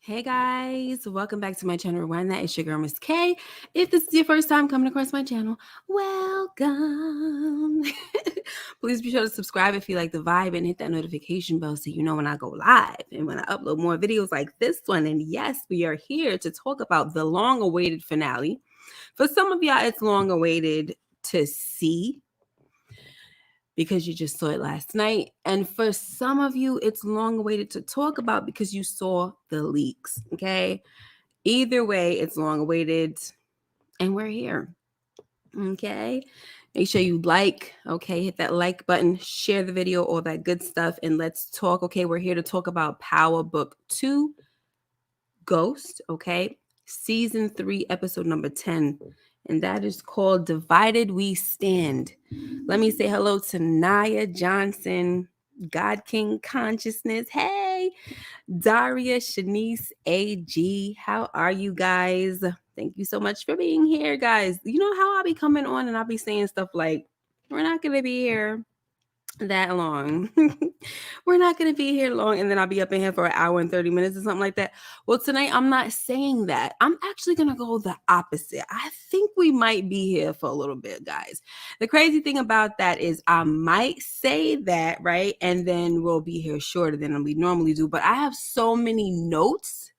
Hey guys, welcome back to my channel. Rewind that. It's your girl, Miss K. If this is your first time coming across my channel, welcome. Please be sure to subscribe if you like the vibe and hit that notification bell so you know when I go live and when I upload more videos like this one. And yes, we are here to talk about the long-awaited finale. For some of y'all, it's long-awaited to see because you just saw it last night. And for some of you, it's long awaited to talk about because you saw the leaks. Okay. Either way, it's long awaited and we're here. Okay. Make sure you like, okay, hit that like button, share the video, all that good stuff, and let's talk. Okay. We're here to talk about Power Book 2 Ghost. Okay. Season 3, episode number 10. And that is called Divided We Stand. Let me say hello to Naya Johnson, God King Consciousness. Hey, Daria Shanice AG. How are you guys? Thank you so much for being here, guys. You know how I'll be coming on and I'll be saying stuff like, we're not going to be here that long. We're not going to be here long. And then I'll be up in here for an hour and 30 minutes or something like that. Well, tonight I'm not saying that. I'm actually going to go the opposite. I think we might be here for a little bit, guys. The crazy thing about that is I might say that, right? And then we'll be here shorter than we normally do. But I have so many notes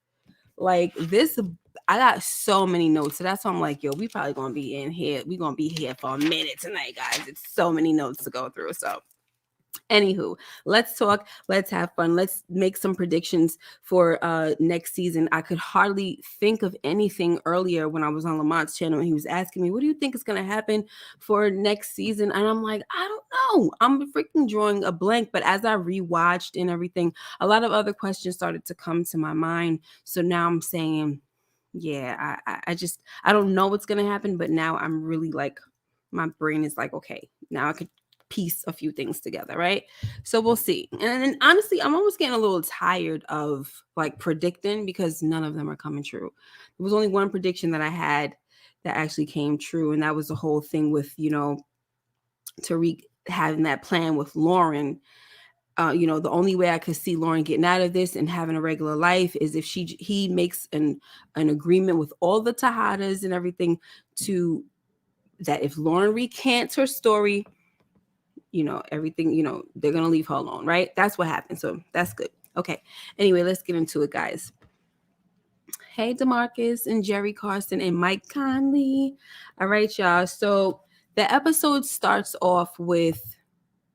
like this. I got so many notes. So that's why I'm like, yo, we probably going to be in here. We're going to be here for a minute tonight, guys. It's so many notes to go through. So anywho, let's talk, let's have fun, let's make some predictions for next season. I could hardly think of anything earlier when I was on Lamont's channel and he was asking me, what do you think is going to happen for next season? And I'm like, I don't know, I'm freaking drawing a blank. But as I rewatched and everything, a lot of other questions started to come to my mind. So now I'm saying, yeah, I don't know what's going to happen, but now I'm really like, my brain is like, okay, now I could piece a few things together, right? So we'll see. And then honestly, I'm almost getting a little tired of like predicting because none of them are coming true. There was only one prediction that I had that actually came true, and that was the whole thing with, Tariq having that plan with Lauren. The only way I could see Lauren getting out of this and having a regular life is if he makes an agreement with all the Tejadas and everything to that if Lauren recants her story, everything, they're going to leave her alone, right? That's what happened. So that's good. Okay. Anyway, let's get into it, guys. Hey, DeMarcus and Jerry Carson and Mike Conley. All right, y'all. So the episode starts off with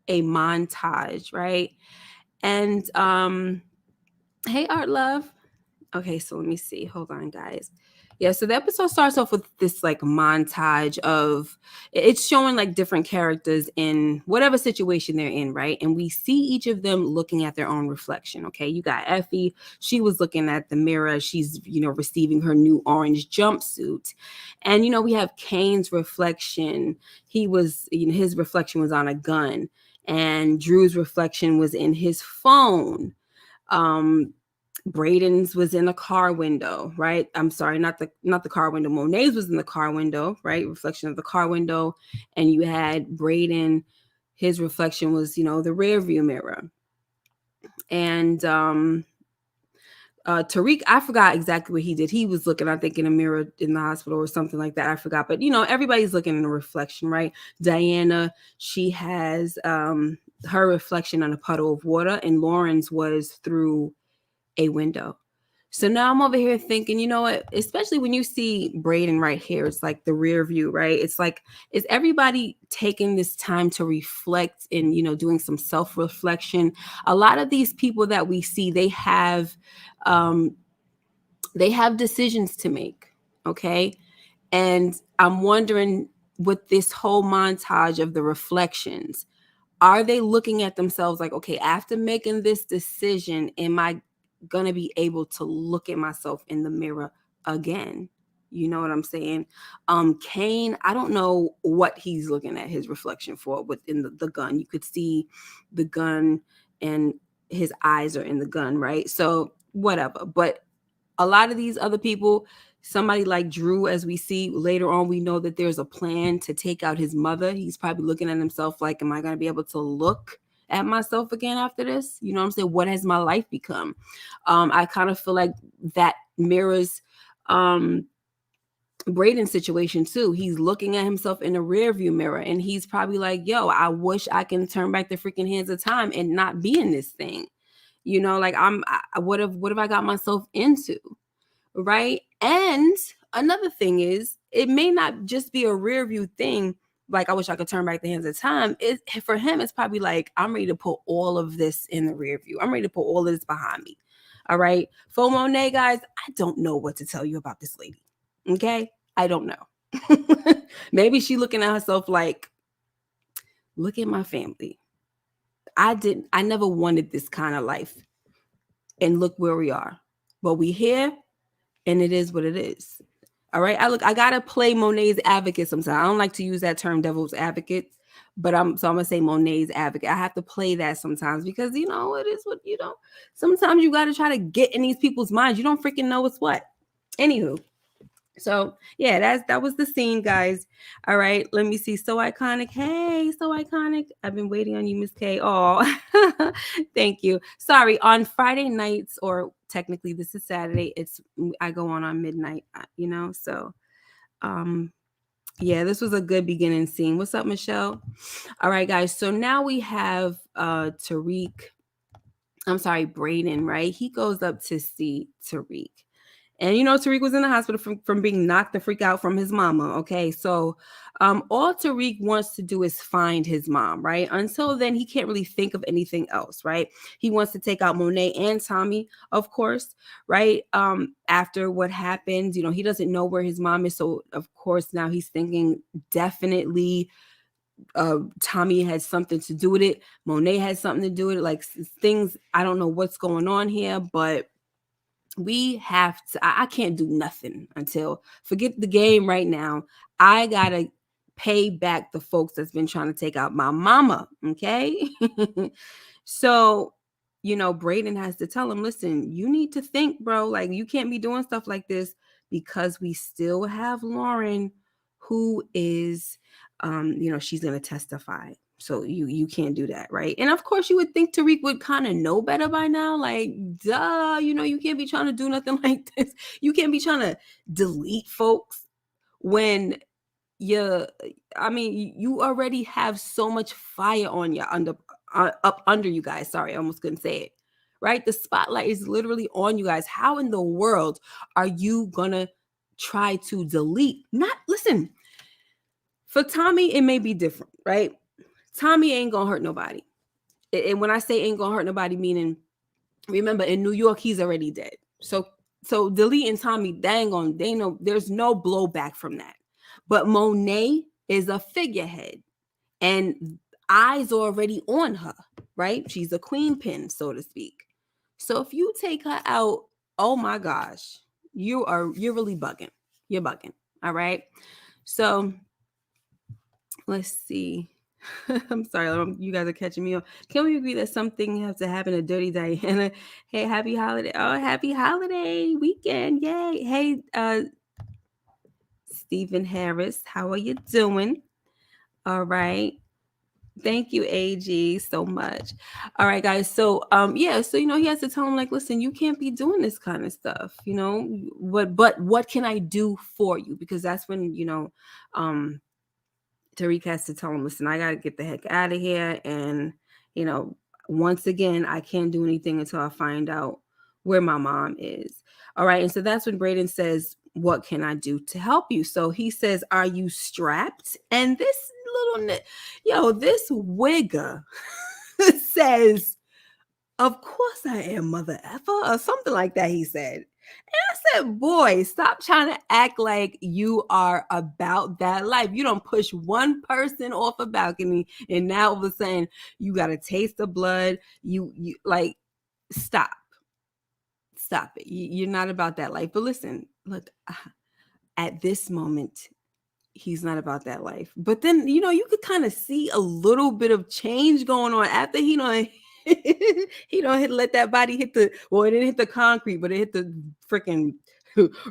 a montage, right? And hey, Art Love. Okay, so let me see. Hold on, guys. Yeah, so the episode starts off with this like montage of it's showing like different characters in whatever situation they're in, right? And we see each of them looking at their own reflection. Okay, you got Effie. She was looking at the mirror. She's, receiving her new orange jumpsuit. And, we have Kane's reflection. He was, his reflection was on a gun. And Drew's reflection was in his phone. Braden's was in the car window, right? I'm sorry, not the car window. Monet's was in the car window, right? Reflection of the car window. And you had Braden, his reflection was, the rear view mirror. And Tariq, I forgot exactly what he did. He was looking, I think, in a mirror in the hospital or something like that. I forgot. But, everybody's looking in a reflection, right? Diana, she has her reflection on a puddle of water. And Lauren's was through a window. So now I'm over here thinking, you know what, especially when you see Braden right here, it's like the rear view, right? It's like, is everybody taking this time to reflect and, doing some self-reflection? A lot of these people that we see, they have decisions to make. Okay. And I'm wondering with this whole montage of the reflections, are they looking at themselves like, okay, after making this decision, am I going to be able to look at myself in the mirror again? You know what I'm saying? Kane, I don't know what he's looking at his reflection for within the gun. You could see the gun and his eyes are in the gun, right? So whatever. But a lot of these other people, somebody like Drew, as we see later on, we know that there's a plan to take out his mother. He's probably looking at himself like, am I going to be able to look at myself again after this? You know what I'm saying? What has my life become? I kind of feel like that mirrors Braden's situation too. He's looking at himself in the rear view mirror and he's probably like, yo, I wish I can turn back the freaking hands of time and not be in this thing. You know, like what have I got myself into? Right. And another thing is, it may not just be a rear view thing. Like, I wish I could turn back the hands of time. For him, it's probably like, I'm ready to put all of this in the rear view. I'm ready to put all of this behind me. All right. For Monet, guys, I don't know what to tell you about this lady. Okay. I don't know. Maybe she looking at herself like, look at my family. I never wanted this kind of life. And look where we are. But we here, and it is what it is. All right. I gotta play Monet's advocate sometimes. I don't like to use that term, devil's advocate, but I'm gonna say Monet's advocate. I have to play that sometimes because it is what sometimes you gotta try to get in these people's minds. You don't freaking know what's what. Anywho. So yeah, that was the scene, guys. All right, let me see. So iconic. Hey, so iconic. I've been waiting on you, Miss K. Oh, thank you. Sorry, on Friday nights, or technically this is Saturday. I go on midnight. So yeah, this was a good beginning scene. What's up, Michelle? All right, guys. So now we have Braden, right? He goes up to see Tariq. And Tariq was in the hospital from being knocked the freak out from his mama. Okay, so all Tariq wants to do is find his mom, right? Until then, he can't really think of anything else, right? He wants to take out Monet and Tommy, of course, right? After what happened, he doesn't know where his mom is, so of course now he's thinking definitely Tommy has something to do with it. Monet has something to do with it. Like things, I don't know what's going on here, but we have to, I can't do nothing until, forget the game right now. I gotta pay back the folks that's been trying to take out my mama. Okay. So, Braden has to tell him, listen, you need to think, bro. Like, you can't be doing stuff like this because we still have Lauren, who is, she's going to testify. So you can't do that, right? And of course, you would think Tariq would kind of know better by now. Like, duh, you can't be trying to do nothing like this. You can't be trying to delete folks when you already have so much fire on you up under you guys. Sorry, I almost couldn't say it. Right? The spotlight is literally on you guys. How in the world are you gonna try to delete? Listen, for Tommy, it may be different, right? Tommy ain't gonna hurt nobody. And when I say ain't gonna hurt nobody, meaning, remember, in New York, he's already dead. So deleting Tommy, there's no blowback from that. But Monet is a figurehead and eyes are already on her, right? She's a queen pin, so to speak. So if you take her out, oh my gosh, you're really bugging. You're bugging. All right. So let's see. I'm sorry, you guys are catching me off. Can we agree that something has to happen to Dirty Diana? Hey, happy holiday. Oh, happy holiday weekend. Yay. Hey, Stephen Harris, how are you doing? All right. Thank you, AG, so much. All right, guys. So, he has to tell him, like, listen, you can't be doing this kind of stuff, but what can I do for you? Because that's when, Tariq has to tell him, listen, I got to get the heck out of here. And, once again, I can't do anything until I find out where my mom is. All right. And so that's when Braden says, what can I do to help you? So he says, are you strapped? And this this wigger says, of course I am, mother effer, or something like that, he said. And I said, boy, stop trying to act like you are about that life. You don't push one person off a balcony, and now all of a sudden you got to taste the blood. You like, stop it. You're not about that life. But listen, look, at this moment, he's not about that life. But then, you could kind of see a little bit of change going on after he don't let that body hit it didn't hit the concrete, but it hit the freaking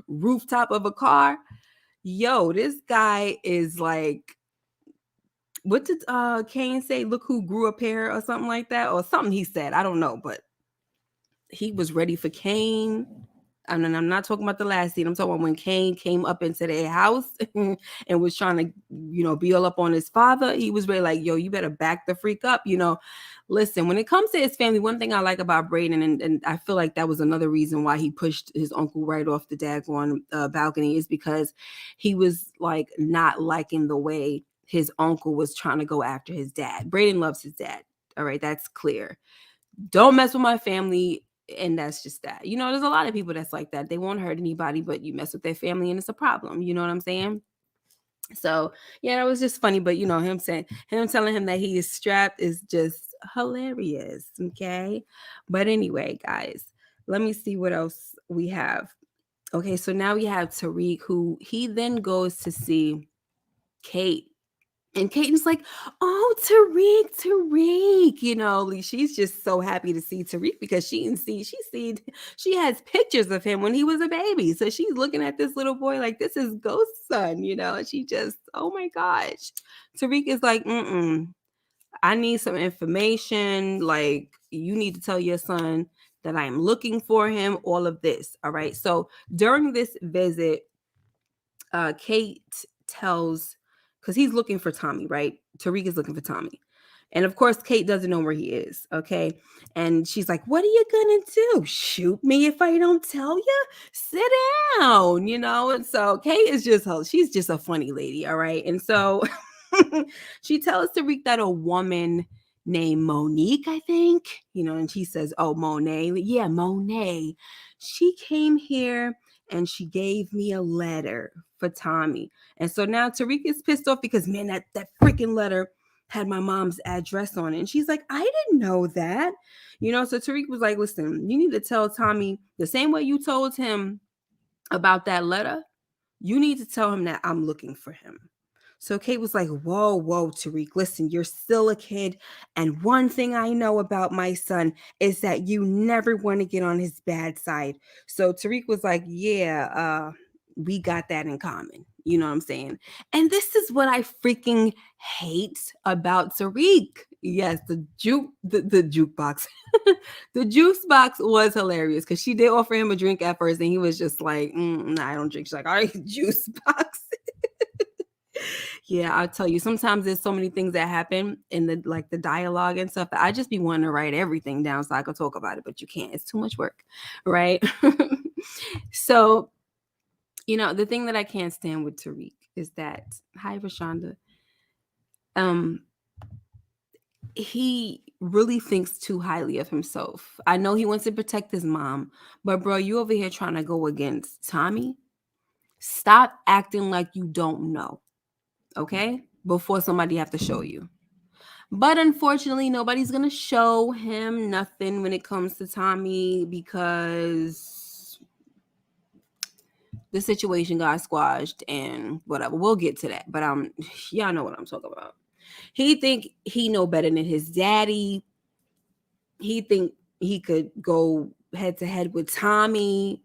rooftop of a car. Yo, this guy is like, What did Cain say? Look who grew up here or something like that, or something he said. I don't know, but he was ready for Cain. And I'm not talking about the last scene. I'm talking about when Cain came up into their house and was trying to, be all up on his father. He was really like, yo, you better back the freak up. Listen, when it comes to his family, one thing I like about Brayden, and I feel like that was another reason why he pushed his uncle right off the daggone balcony, is because he was like not liking the way his uncle was trying to go after his dad. Brayden loves his dad. All right, that's clear. Don't mess with my family. And that's just that. There's a lot of people that's like that. They won't hurt anybody, but you mess with their family and it's a problem. You know what I'm saying? So yeah, that was just funny. But him telling him that he is strapped is just hilarious. Okay. But anyway, guys, let me see what else we have. Okay, so now we have Tariq, who he then goes to see Kate. And Katen's like, oh, Tariq, she's just so happy to see Tariq because she has pictures of him when he was a baby. So she's looking at this little boy like this is Ghost son, and she just, oh my gosh. Tariq is like, I need some information. Like, you need to tell your son that I am looking for him, all of this. All right. So during this visit, Kate tells, because he's looking for Tommy, right? Tariq is looking for Tommy. And of course, Kate doesn't know where he is. Okay. And she's like, what are you going to do? Shoot me if I don't tell you? Sit down, And so Kate is she's just a funny lady. All right. And so she tells Tariq that a woman named Monique, I think, and she says, oh, Monet. Yeah, Monet. She came here and she gave me a letter for Tommy. And so now Tariq is pissed off because, man, that freaking letter had my mom's address on it. And she's like, I didn't know that. So Tariq was like, listen, you need to tell Tommy the same way you told him about that letter. You need to tell him that I'm looking for him. So Kate was like, whoa, Tariq, listen, you're still a kid. And one thing I know about my son is that you never want to get on his bad side. So Tariq was like, yeah, we got that in common. You know what I'm saying? And this is what I freaking hate about Tariq. Yes, the jukebox. The juice box was hilarious because she did offer him a drink at first and he was just like, nah, I don't drink. She's like, all right, juice box. Yeah, I'll tell you, sometimes there's so many things that happen in the dialogue and stuff that I just be wanting to write everything down so I could talk about it, but you can't. It's too much work, right? So, the thing that I can't stand with Tariq is that, hi, Rashonda, he really thinks too highly of himself. I know he wants to protect his mom, but bro, you over here trying to go against Tommy? Stop acting like you don't know. Okay? Before somebody have to show you. But unfortunately, nobody's going to show him nothing when it comes to Tommy because the situation got squashed and whatever. We'll get to that. But y'all know what I'm talking about. He think he know better than his daddy. He think he could go head to head with Tommy.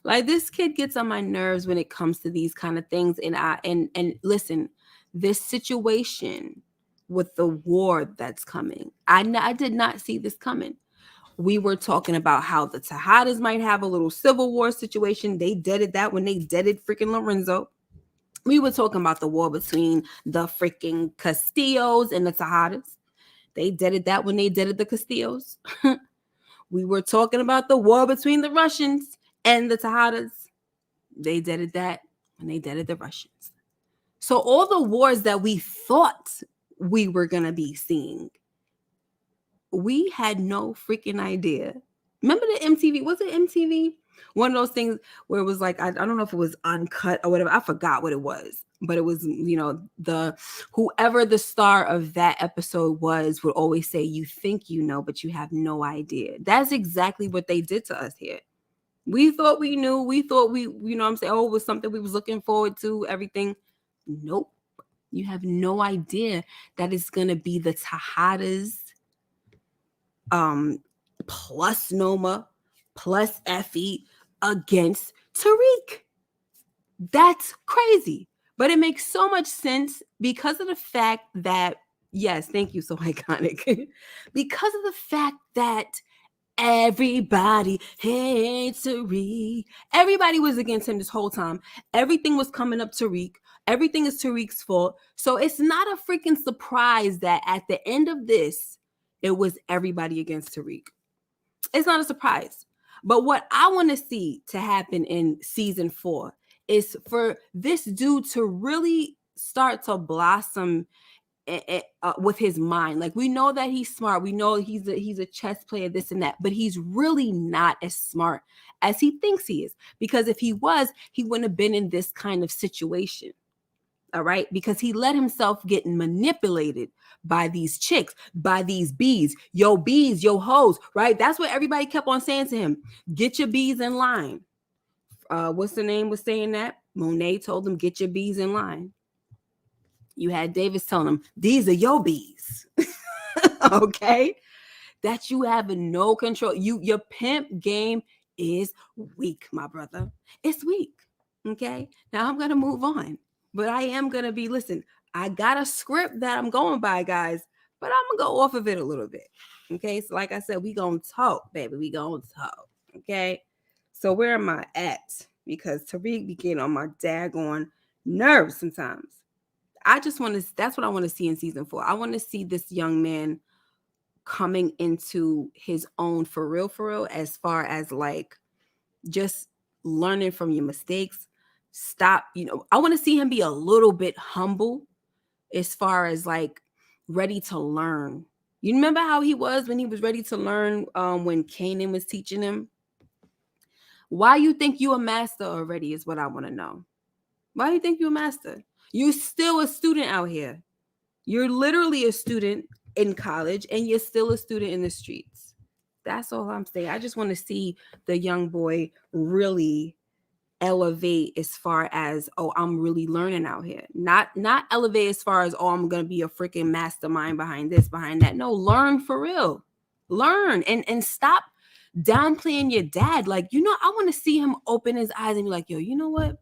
Like, this kid gets on my nerves when it comes to these kind of things. And listen, this situation with the war that's coming, I did not see this coming. We were talking about how the Tejadas might have a little civil war situation. They deaded that when they deaded freaking Lorenzo. We were talking about the war between the freaking Castillos and the Tejadas. They deaded that when they deaded the Castillos. We were talking about the war between the Russians and the Tejadas. They deaded that when they deaded the Russians. So all the wars that we thought we were going to be seeing, we had no freaking idea. Remember the MTV? Was it MTV? One of those things where it was like, I don't know if it was uncut or whatever. I forgot what it was. But it was, whoever the star of that episode was would always say, you think you know, but you have no idea. That's exactly what they did to us here. We thought we knew. We thought we, it was something we was looking forward to, everything. Nope. You have no idea that it's going to be the Tejadas plus Noma plus Effie against Tariq. That's crazy. But it makes so much sense because of the fact that Yes, thank you. So iconic. Because of the fact that everybody hates Tariq. Everybody was against him this whole time. Everything was coming up Tariq. Everything is Tariq's fault. So it's not a freaking surprise that at the end of this, it was everybody against Tariq. It's not a surprise. But what I want to see to happen in season 4 is for this dude to really start to blossom with his mind. Like, we know that he's smart. We know he's a chess player, this and that, but he's really not as smart as he thinks he is. Because if he was, he wouldn't have been in this kind of situation. All right, because he let himself get manipulated by these chicks, by these bees, yo hoes, right? That's what everybody kept on saying to him. Get your bees in line. What's the name was saying that? Monet told him, get your bees in line. You had Davis telling him, these are your bees. Okay? That you have no control. Your pimp game is weak, my brother. It's weak. Okay? Now I'm gonna move on. But I am gonna be, listen, I got a script that I'm going by, guys, but I'm gonna go off of it a little bit. Okay, so like I said, we gonna talk, baby. We gonna talk. Okay. So where am I at? Because Tariq be getting on my daggone nerves sometimes. That's what I want to see in season 4. I want to see this young man coming into his own for real, as far as like just learning from your mistakes. Stop, I want to see him be a little bit humble as far as like ready to learn. You remember how he was when he was ready to learn when Kanan was teaching him? Why you think you a master already is what I want to know. Why do you think you're a master? You're still a student out here. You're literally a student in college and you're still a student in the streets. That's all I'm saying. I just want to see the young boy really elevate as far as, oh, I'm really learning out here. Not elevate as far as, oh, I'm going to be a freaking mastermind behind this, behind that. No, learn for real. Learn and stop downplaying your dad. Like, I want to see him open his eyes and be like, yo, you know what?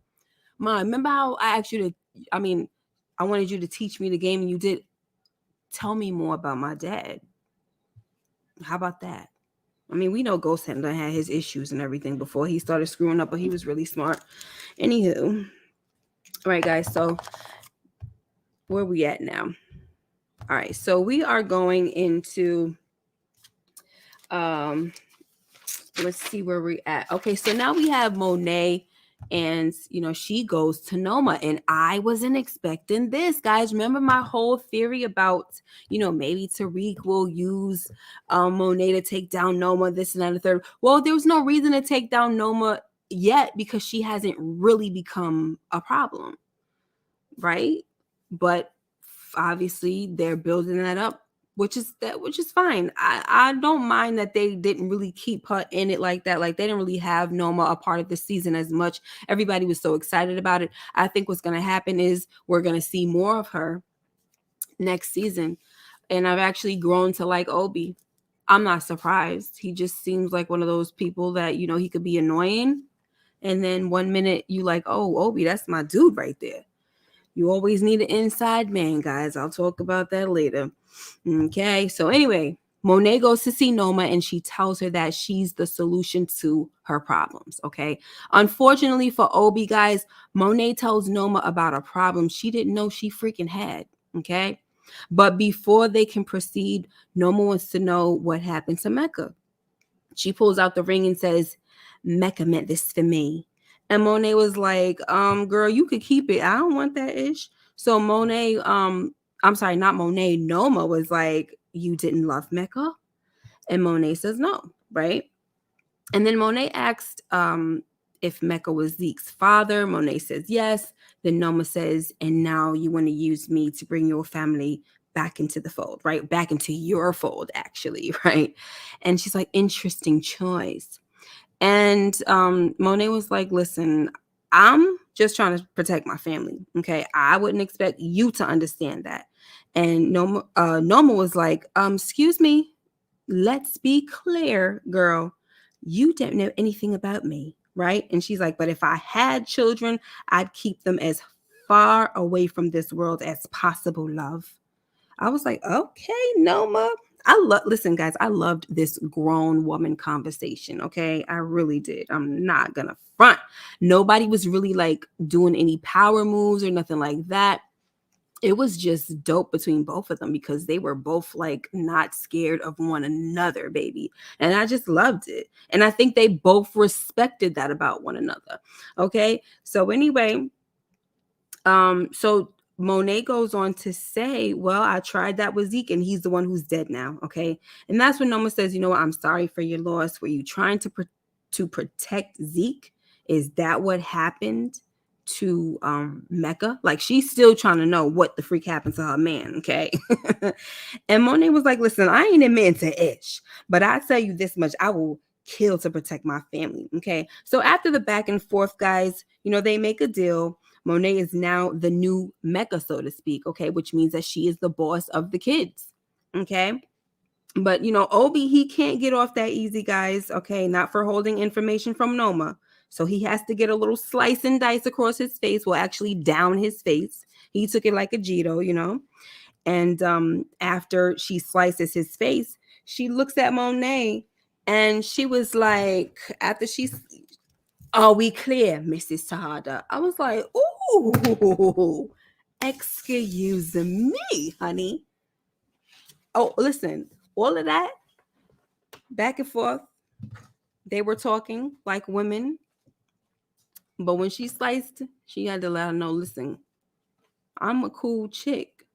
Mom, remember how I asked you I wanted you to teach me the game and you did. Tell me more about my dad. How about that? I mean, we know Ghost Handler had his issues and everything before he started screwing up, but he was really smart. Anywho. All right, guys. So where are we at now? All right. So we are going into, let's see where we're at. Okay. So now we have Monet. And, she goes to Noma. And I wasn't expecting this, guys. Remember my whole theory about, maybe Tariq will use Monet to take down Noma, this and that and the third. Well, there was no reason to take down Noma yet because she hasn't really become a problem, right? But obviously they're building that up, which is fine. I don't mind that they didn't really keep her in it like that. Like, they didn't really have Noma a part of the season as much. Everybody was so excited about it. I think what's going to happen is we're going to see more of her next season. And I've actually grown to like Obi. I'm not surprised. He just seems like one of those people that, he could be annoying. And then one minute you like, oh, Obi, that's my dude right there. You always need an inside man, guys. I'll talk about that later. Okay. So anyway, Monet goes to see Noma and she tells her that she's the solution to her problems. Okay. Unfortunately for Obi, guys, Monet tells Noma about a problem she didn't know she freaking had. Okay. But before they can proceed, Noma wants to know what happened to Mecca. She pulls out the ring and says, Mecca meant this for me. And Monet was like, girl, you could keep it. I don't want that ish. So Noma was like, you didn't love Mecca? And Monet says no, right? And then Monet asked if Mecca was Zeke's father. Monet says yes. Then Noma says, and now you want to use me to bring your family back into the fold, right? Back into your fold, actually, right? And she's like, interesting choice. And Monet was like, listen, I'm just trying to protect my family. Okay. I wouldn't expect you to understand that. And Noma was like, excuse me. Let's be clear, girl. You don't know anything about me. Right. And she's like, but if I had children, I'd keep them as far away from this world as possible, love. I was like, okay, Noma. Listen, guys, I loved this grown woman conversation. Okay. I really did. I'm not gonna front. Nobody was really like doing any power moves or nothing like that. It was just dope between both of them because they were both like not scared of one another, baby. And I just loved it. And I think they both respected that about one another. Okay. So anyway, so Monet goes on to say, well, I tried that with Zeke and he's the one who's dead now. Okay. And that's when Noma says, you know what, I'm sorry for your loss. Were you trying to protect Zeke? Is that what happened to Mecca? Like she's still trying to know what the freak happened to her man. Okay. And Monet was like, listen, I ain't admitting to Ish, but I tell you this much, I will kill to protect my family. Okay. So after the back and forth, guys, they make a deal. Monet is now the new Mecca, so to speak, okay, which means that she is the boss of the kids, okay? But, Obi, he can't get off that easy, guys, okay? Not for holding information from Noma. So he has to get a little slice and dice across his face, well, actually down his face. He took it like a Jito. And after she slices his face, she looks at Monet and she was like, after are we clear, Mrs. Tahada? I was like, ooh, excuse me, honey. Oh, listen, all of that back and forth, they were talking like women. But when she sliced, she had to let her know, listen, I'm a cool chick.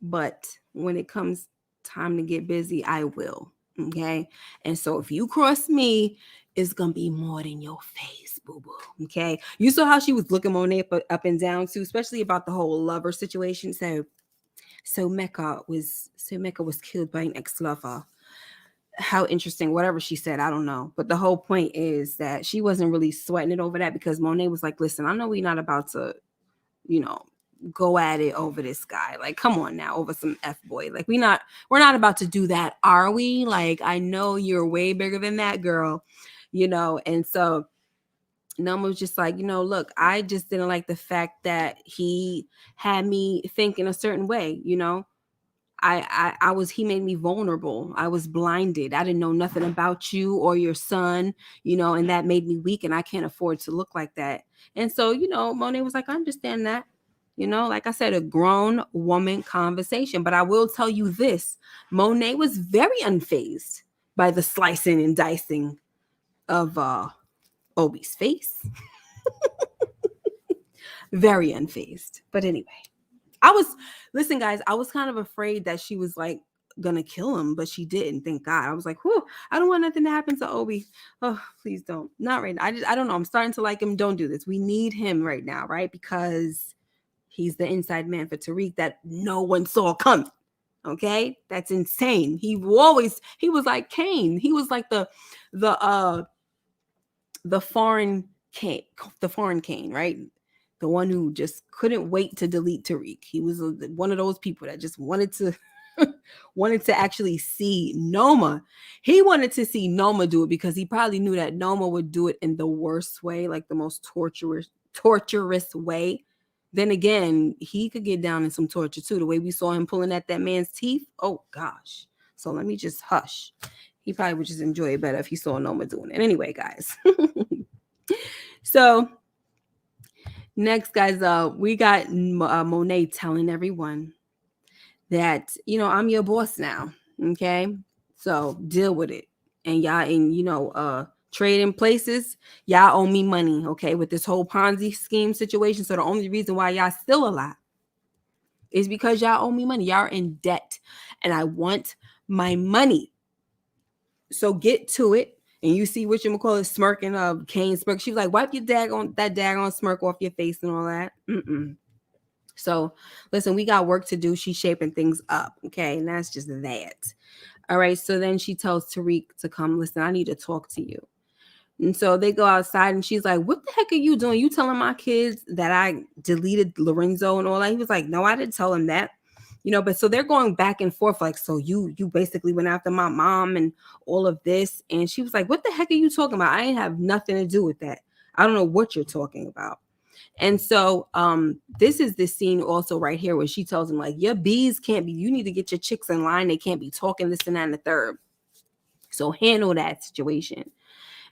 But when it comes time to get busy, I will. Okay. And so if you cross me, it's going to be more than your face, boo boo. Okay. You saw how she was looking Monet up and down too, especially about the whole lover situation. So Mecca was killed by an ex-lover. How interesting, whatever she said, I don't know. But the whole point is that she wasn't really sweating it over that because Monet was like, listen, I know we're not about to, go at it over this guy. Like, come on now, over some F-boy. Like, we're not about to do that, are we? Like, I know you're way bigger than that, girl, and so Noma was just like, look, I just didn't like the fact that he had me think in a certain way, he made me vulnerable. I was blinded. I didn't know nothing about you or your son, and that made me weak and I can't afford to look like that. And so, Monet was like, I understand that. Like I said, a grown woman conversation. But I will tell you this, Monet was very unfazed by the slicing and dicing of Obi's face. Very unfazed. But anyway, listen, guys, I was kind of afraid that she was like gonna kill him, but she didn't. Thank God. I was like, whew, I don't want nothing to happen to Obi. Oh, please don't. Not right now. I don't know. I'm starting to like him. Don't do this. We need him right now, right? Because he's the inside man for Tariq that no one saw coming. Okay, that's insane. He was like Kane. He was like the foreign Kane, right? The one who just couldn't wait to delete Tariq. He was one of those people that just wanted to actually see Noma. He wanted to see Noma do it because he probably knew that Noma would do it in the worst way, like the most torturous way. Then again, he could get down in some torture too. The way we saw him pulling at that man's teeth. Oh gosh. So let me just hush. He probably would just enjoy it better if he saw Noma doing it. Anyway, guys. So next, guys, we got Monet telling everyone that, I'm your boss now. Okay. So deal with it. And y'all trading places, y'all owe me money. Okay. With this whole Ponzi scheme situation. So the only reason why y'all still alive is because y'all owe me money. Y'all are in debt and I want my money. So get to it. And you see what you call it smirking, Kane smirk. She was like, wipe your daggone smirk off your face and all that. So listen, we got work to do. She's shaping things up. Okay. And that's just that. All right. So then she tells Tariq to come. Listen, I need to talk to you. And so they go outside and she's like, what the heck are you doing? You telling my kids that I deleted Lorenzo and all that? He was like, no, I didn't tell him that. But so they're going back and forth like, so you basically went after my mom and all of this. And she was like, what the heck are you talking about? I ain't have nothing to do with that. I don't know what you're talking about. And so this is this scene also right here where she tells him, like, your bees can't be, you need to get your chicks in line. They can't be talking this and that and the third. So handle that situation.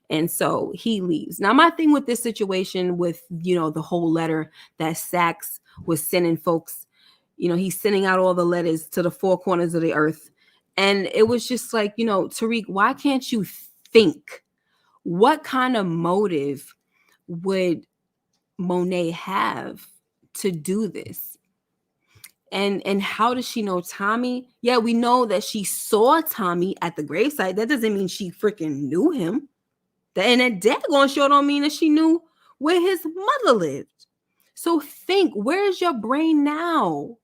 And so he leaves. Now, my thing with this situation with, the whole letter that Saxe was sending folks, he's sending out all the letters to the four corners of the earth. And it was just like, Tariq, why can't you think? What kind of motive would Monet have to do this? And how does she know Tommy? Yeah, we know that she saw Tommy at the gravesite. That doesn't mean she freaking knew him. And that daggone sure don't mean that she knew where his mother lived. So think, where's your brain now?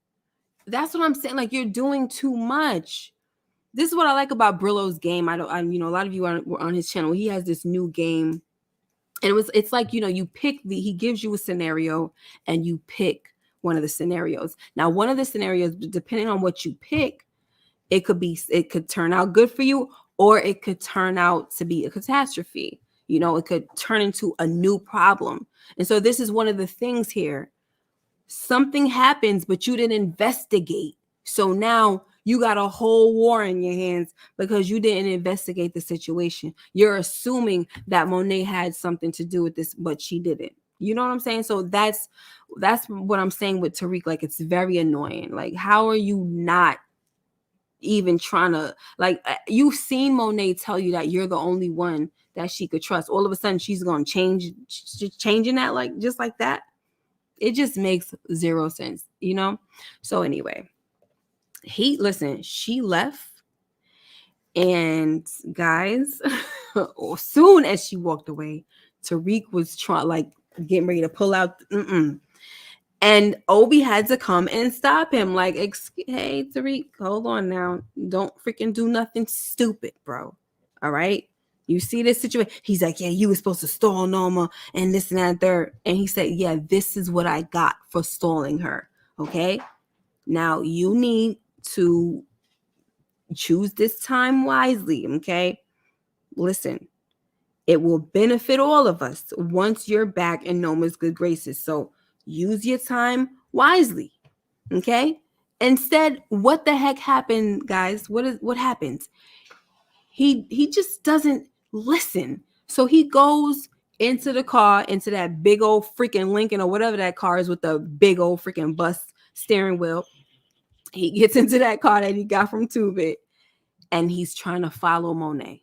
That's what I'm saying. Like, you're doing too much. This is what I like about Brillo's game. A lot of you were on his channel. He has this new game. And it's like, you pick he gives you a scenario and you pick one of the scenarios. Now, one of the scenarios, depending on what you pick, it could turn out good for you, or it could turn out to be a catastrophe. It could turn into a new problem. And so this is one of the things here. Something happens, but you didn't investigate. So now you got a whole war in your hands because you didn't investigate the situation. You're assuming that Monet had something to do with this, but she didn't. You know what I'm saying? So that's what I'm saying with Tariq. Like, it's very annoying. Like, how are you not even trying to, like, you've seen Monet tell you that you're the only one that she could trust. All of a sudden she's going to changing that, like, just like that. It just makes zero sense, So anyway, she left, and guys, as soon as she walked away, Tariq was getting ready to pull out. And Obi had to come and stop him. Like, hey, Tariq, hold on now. Don't freaking do nothing stupid, bro. All right? You see this situation? He's like, yeah, you were supposed to stall Norma and this and that and third. And he said, yeah, this is what I got for stalling her. Okay? Now, you need to choose this time wisely. Okay? Listen, it will benefit all of us once you're back in Norma's good graces. So use your time wisely. Okay? Instead, what the heck happened, guys? What happens? He just doesn't listen. So he goes into the car, into that big old freaking Lincoln or whatever that car is with the big old freaking bus steering wheel. He gets into that car that he got from Tubit, and he's trying to follow Monet.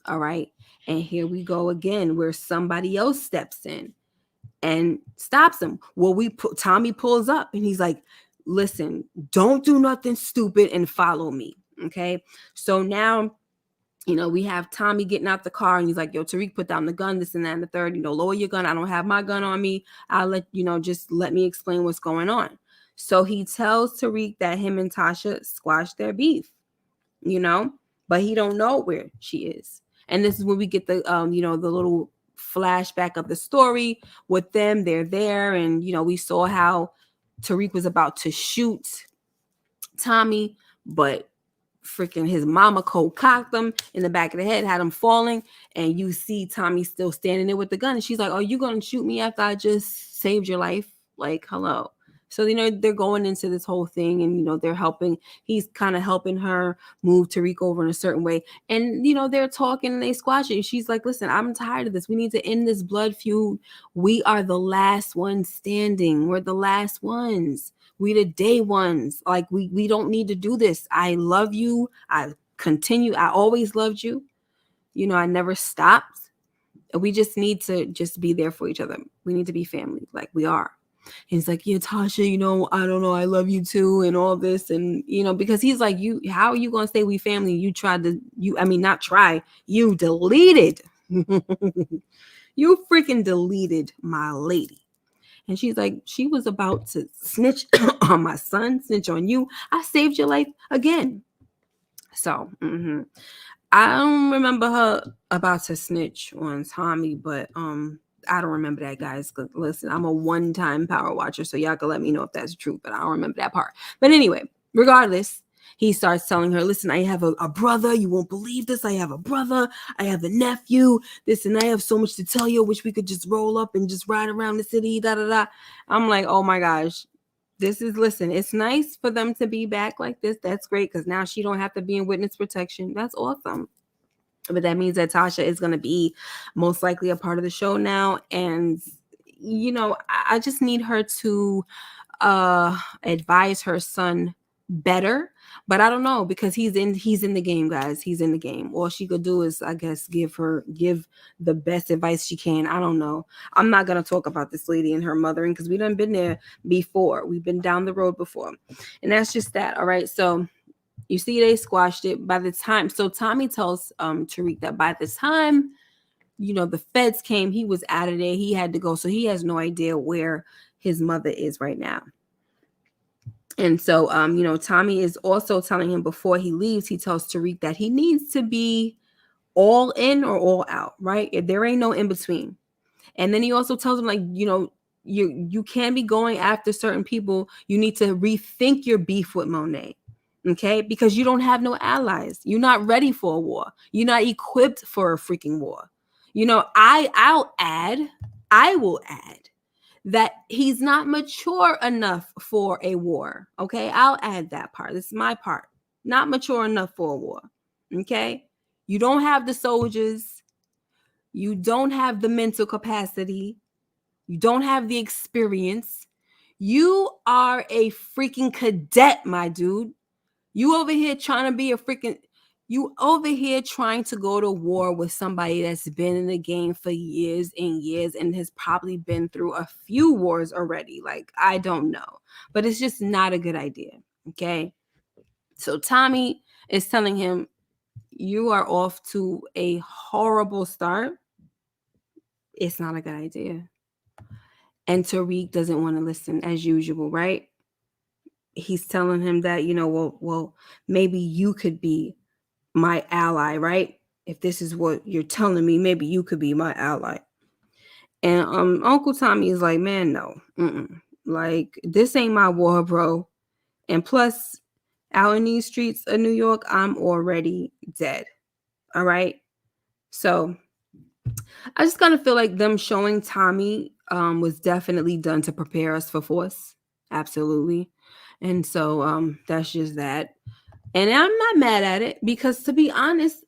All right. And here we go again, where somebody else steps in and stops him. Well, Tommy pulls up and he's like, listen, don't do nothing stupid and follow me. Okay. So now, we have Tommy getting out the car and he's like, yo, Tariq, put down the gun, this and that and the third, lower your gun. I don't have my gun on me. I'll just let me explain what's going on. So he tells Tariq that him and Tasha squashed their beef, but he don't know where she is. And this is when we get the, the little flashback of the story with them. They're there. And, we saw how Tariq was about to shoot Tommy, but freaking his mama cold cocked him in the back of the head, had him falling. And you see Tommy still standing there with the gun. And she's like, are you going to shoot me after I just saved your life? Like, hello. So, they're going into this whole thing and, they're helping. He's kind of helping her move Tariq over in a certain way. And, they're talking and they squash it. And she's like, listen, I'm tired of this. We need to end this blood feud. We are the last ones standing. We're the last ones. We the day ones. Like, we don't need to do this. I love you. I always loved you. I never stopped. We just need to just be there for each other. We need to be family like we are. And he's like, yeah, Tasha, I don't know. I love you too. And all this. And, because he's like, how are you going to say we family? You deleted. You freaking deleted my lady. And she's like, she was about to snitch on my son, snitch on you. I saved your life again. So, I don't remember her about to snitch on Tommy, but, I don't remember that, guys. Listen, I'm a one-time power watcher, so y'all can let me know if that's true, but I don't remember that part. But anyway, regardless, He starts telling her, listen, I have a brother. You won't believe this. I have a brother. I have a nephew. This, and I have so much to tell you. I wish we could just roll up and just ride around the city. Da, da, da. I'm like, oh my gosh. Listen, it's nice for them to be back like this. That's great because now she don't have to be in witness protection. That's awesome. But that means that Tasha is going to be most likely a part of the show now. And, I just need her to advise her son better. But I don't know, because he's in the game, guys. He's in the game. All she could do is, I guess, give the best advice she can. I don't know. I'm not going to talk about this lady and her mothering because we done been there before. We've been down the road before. And that's just that. All right. So you see, they squashed it by the time. So Tommy tells Tariq that by the time, the feds came, he was out of there. He had to go. So he has no idea where his mother is right now. And so, Tommy is also telling him before he leaves, he tells Tariq that he needs to be all in or all out, right? There ain't no in between. And then he also tells him, like, you can't be going after certain people. You need to rethink your beef with Monet. Okay, because you don't have no allies. You're not ready for a war. You're not equipped for a freaking war. I will add that he's not mature enough for a war. Okay, I'll add that part. This is my part. Not mature enough for a war. Okay, you don't have the soldiers. You don't have the mental capacity. You don't have the experience. You are a freaking cadet, my dude. You over here trying to go to war with somebody that's been in the game for years and years and has probably been through a few wars already. Like, I don't know, but it's just not a good idea. Okay. So Tommy is telling him, you are off to a horrible start. It's not a good idea. And Tariq doesn't want to listen as usual, right? He's telling him that, well, maybe you could be my ally, right? If this is what you're telling me, maybe you could be my ally. And Uncle Tommy is like, man, no. Like, this ain't my war, bro. And plus, out in these streets of New York, I'm already dead. All right? So I just kind of feel like them showing Tommy was definitely done to prepare us for Force. Absolutely. And so that's just that. And I'm not mad at it because, to be honest,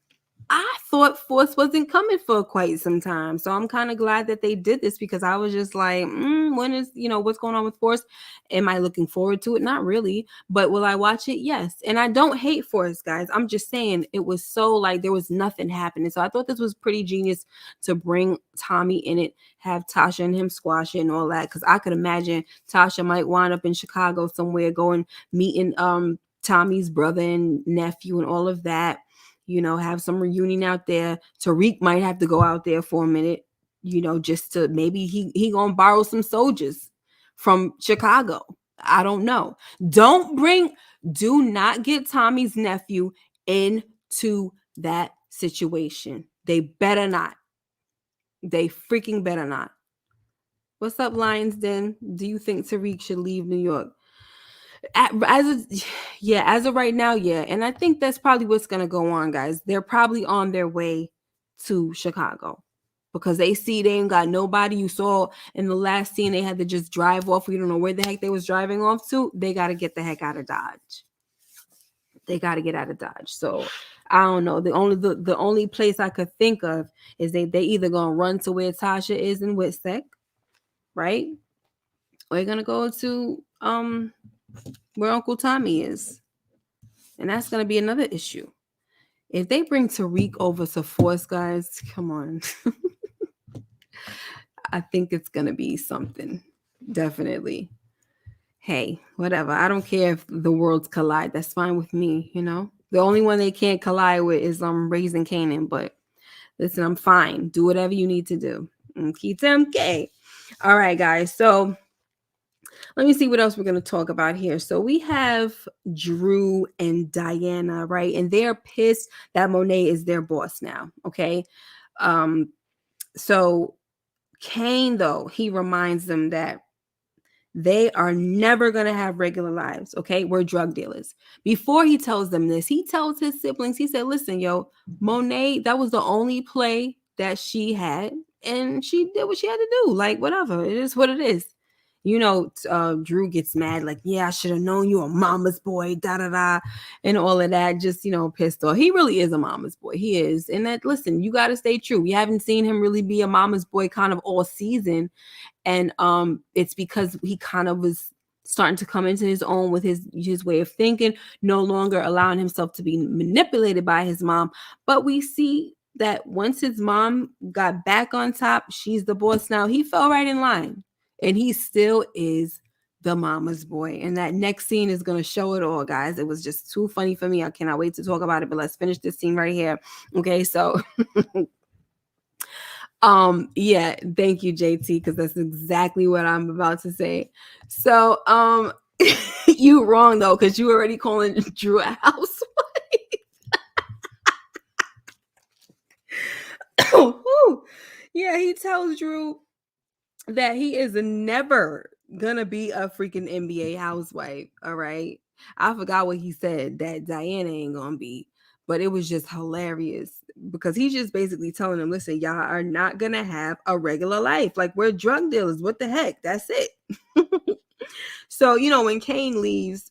I thought Force wasn't coming for quite some time. So I'm kind of glad that they did this because I was just like, when is, what's going on with Force? Am I looking forward to it? Not really. But will I watch it? Yes. And I don't hate Force, guys. I'm just saying it was so like there was nothing happening. So I thought this was pretty genius to bring Tommy in it, have Tasha and him squash it and all that. Because I could imagine Tasha might wind up in Chicago somewhere going meeting Tommy's brother and nephew and all of that. Have some reunion out there. Tariq might have to go out there for a minute, just to maybe he gonna borrow some soldiers from Chicago. I don't know. Do not get Tommy's nephew into that situation. They better not. They freaking better not. What's up, Lions Den? Do you think Tariq should leave New York? As of right now, yeah. And I think that's probably what's going to go on, guys. They're probably on their way to Chicago because they see they ain't got nobody. You saw in the last scene, they had to just drive off. We don't know where the heck they was driving off to. They got to get the heck out of Dodge. They got to get out of Dodge. So I don't know. The only place I could think of is they either going to run to where Tasha is in Witsec, right? Or they're going to go to where Uncle Tommy is. And that's going to be another issue. If they bring Tariq over to Force, guys, come on. I think it's going to be something. Definitely. Hey, whatever. I don't care if the worlds collide. That's fine with me, The only one they can't collide with is Raising Kanan. But listen, I'm fine. Do whatever you need to do. Keep them okay. All right, guys. So let me see what else we're going to talk about here. So we have Drew and Diana, right? And they're pissed that Monet is their boss now, okay? So Kane, though, he reminds them that They are never going to have regular lives. Okay. We're drug dealers. Before he tells them this, he tells his siblings, he said, listen, yo, Monet, that was the only play that she had. And she did what she had to do. Like, whatever. It is what it is. Drew gets mad, like, yeah, I should have known you a mama's boy, da da da, and all of that, just, pissed off. He really is a mama's boy. He is. And that, listen, you got to stay true. We haven't seen him really be a mama's boy kind of all season. And it's because he kind of was starting to come into his own with his way of thinking, no longer allowing himself to be manipulated by his mom. But we see that once his mom got back on top, she's the boss now. He fell right in line. And he still is the mama's boy. And that next scene is going to show it all, guys. It was just too funny for me. I cannot wait to talk about it. But let's finish this scene right here. Okay, so yeah, thank you, JT, because that's exactly what I'm about to say. So you wrong though, because you already calling Drew a housewife. Yeah, he tells Drew that he is never gonna be a freaking NBA housewife. All right. I forgot what he said, that Diana ain't gonna be, but it was just hilarious because he's just basically telling them, listen, y'all are not gonna have a regular life. Like, we're drug dealers. What the heck? That's it. So, when Kane leaves,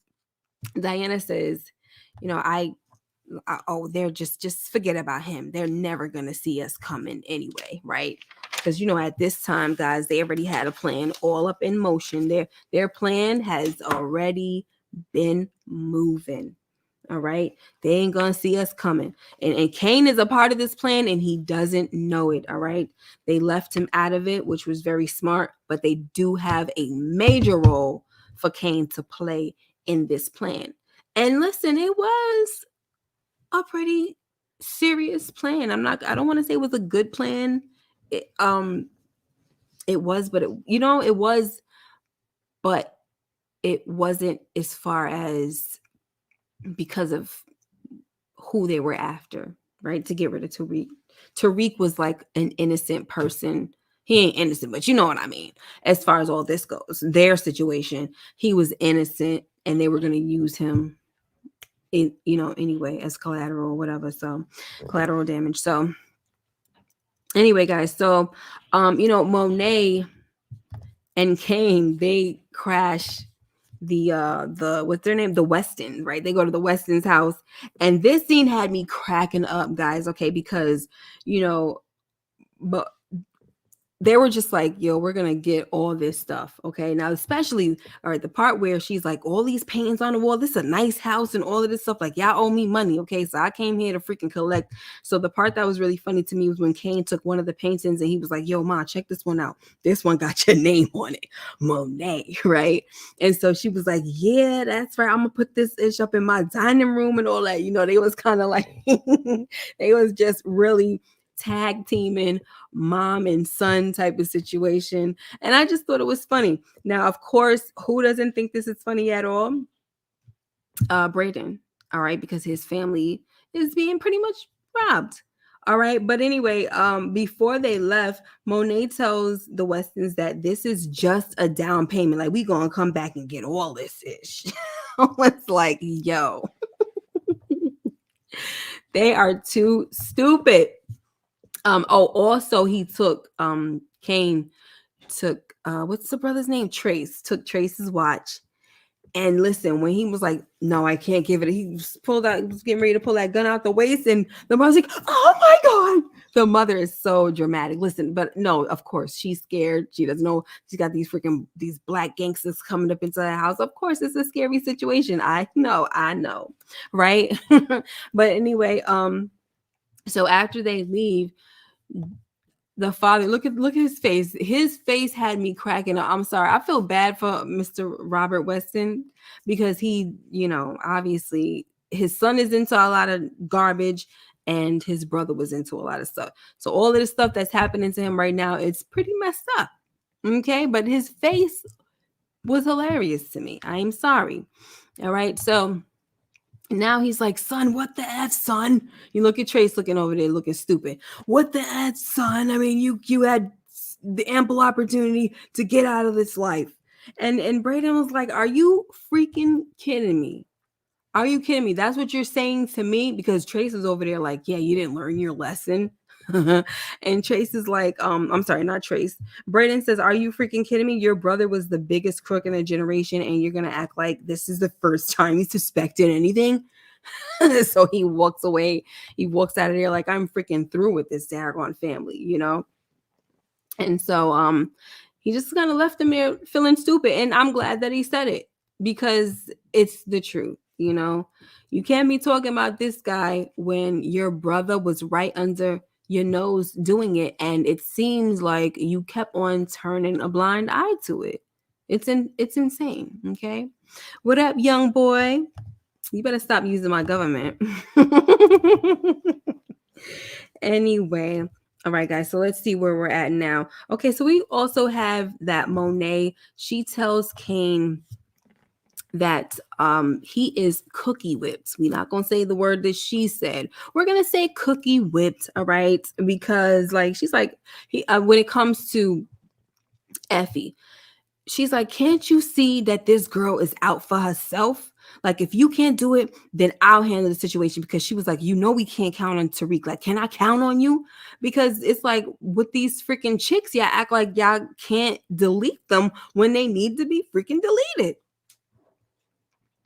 Diana says, they're just forget about him. They're never gonna see us coming anyway, right? Because at this time, guys, they already had a plan all up in motion. Their plan has already been moving. All right, they ain't gonna see us coming, and Kane is a part of this plan, and he doesn't know it. All right, they left him out of it, which was very smart, but they do have a major role for Kane to play in this plan. And listen, it was a pretty serious plan. I don't want to say it was a good plan. It was, but it was, but it wasn't as far as because of who they were after, right? To get rid of Tariq. Tariq was like an innocent person. He ain't innocent, but you know what I mean. As far as all this goes, their situation, he was innocent, and they were going to use him in, anyway, as collateral or whatever. So collateral damage. So anyway, guys, so Monet and Kane, they crash the what's their name, the Weston, right? They go to the Weston's house, and this scene had me cracking up, guys. Okay, because but they were just like, yo, we're gonna get all this stuff. Okay, now especially all right, the part where she's like, all these paintings on the wall, this is a nice house and all of this stuff, like, y'all owe me money. Okay, so I came here to freaking collect. So the part that was really funny to me was when Kane took one of the paintings and he was like, yo, ma, check this one out, this one got your name on it, Monet, right? And so she was like, yeah, that's right, I'm gonna put this ish up in my dining room and all that. They was kind of like they was just really tag teaming mom and son type of situation. And I just thought it was funny. Now, of course, who doesn't think this is funny at all? Brayden. All right, because his family is being pretty much robbed. All right, but anyway, before they left, Monet tells the Westons that this is just a down payment. Like, we gonna come back and get all this ish. It's like, yo, they are too stupid. Also he took Kane took what's the brother's name? Took Trace's watch. And listen, when he was like, no, I can't give it, he was getting ready to pull that gun out the waist, and the mother's like, oh my God. The mother is so dramatic. Listen, but no, of course, she's scared. She doesn't know. She's got these black gangsters coming up into the house. Of course, it's a scary situation. I know, right? But anyway, so after they leave, the father, look at his face. His face had me cracking up. I'm sorry. I feel bad for Mr. Robert Weston because he, obviously his son is into a lot of garbage and his brother was into a lot of stuff. So all of the stuff that's happening to him right now, it's pretty messed up. Okay. But his face was hilarious to me. I'm sorry. All right. So now he's like, son, what the F, son? You look at Trace looking over there looking stupid. What the F, son? I mean, you had the ample opportunity to get out of this life. And Braden was like, "Are you freaking kidding me? Are you kidding me? That's what you're saying to me?" Because Trace is over there like, "Yeah, you didn't learn your lesson." And Trace is like, I'm sorry, not Trace. Braden says, "Are you freaking kidding me? Your brother was the biggest crook in a generation, and you're gonna act like this is the first time he suspected anything?" So he walks away. He walks out of there like, "I'm freaking through with this daggone family," you know? And so he just kind of left him there feeling stupid. And I'm glad that he said it because it's the truth, you know. You can't be talking about this guy when your brother was right under your nose doing it, and it seems like you kept on turning a blind eye to it. It's insane. Okay. What up, young boy? You better stop using my government. Anyway, all right, guys. So let's see where we're at now. Okay, so we also have that Monet. She tells Kane that he is cookie whipped. We're not gonna say the word that she said. We're gonna say cookie whipped, all right? Because like she's like he when it comes to Effie, she's like, "Can't you see that this girl is out for herself? Like, if you can't do it, then I'll handle the situation." Because she was like, "You know, we can't count on Tariq. Like, can I count on you?" Because it's like with these freaking chicks, y'all act like y'all can't delete them when they need to be freaking deleted.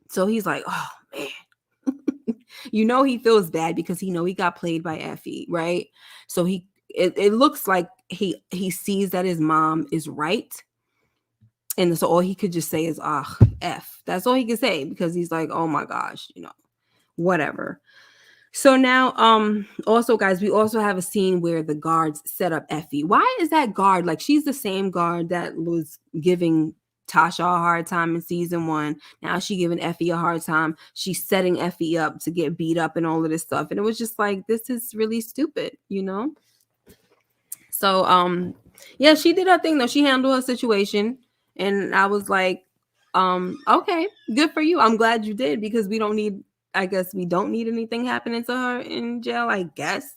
So he's like, "Oh man." You know, he feels bad because he know he got played by Effie, right? So it looks like he sees that his mom is right. And so all he could just say is, "Ah, F." That's all he could say because he's like, "Oh my gosh, you know, whatever." So now, also guys, we also have a scene where the guards set up Effie. Why is that guard like she's the same guard that was giving Tasha a hard time in season 1? Now she giving Effie a hard time. She's setting Effie up to get beat up and all of this stuff. And it was just like, this is really stupid, you know? So yeah, she did her thing though. She handled her situation. And I was like, okay, good for you. I'm glad you did because I guess we don't need anything happening to her in jail, I guess.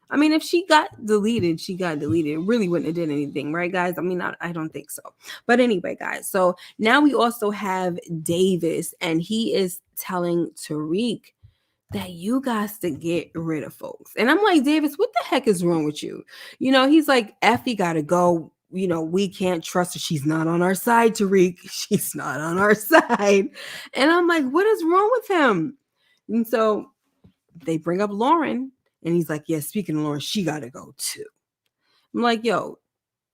I mean, if she got deleted, she got deleted. It really wouldn't have did anything, right, guys? I mean, I don't think so. But anyway, guys, so now we also have Davis, and he is telling Tariq that you guys to get rid of folks. And I'm like, Davis, what the heck is wrong with you? You know, he's like, Effie got to go. You know, we can't trust her. She's not on our side, Tariq. She's not on our side. And I'm like, what is wrong with him? And so they bring up Lauren, and he's like, yeah, speaking of Lauren, she got to go too. I'm like, yo,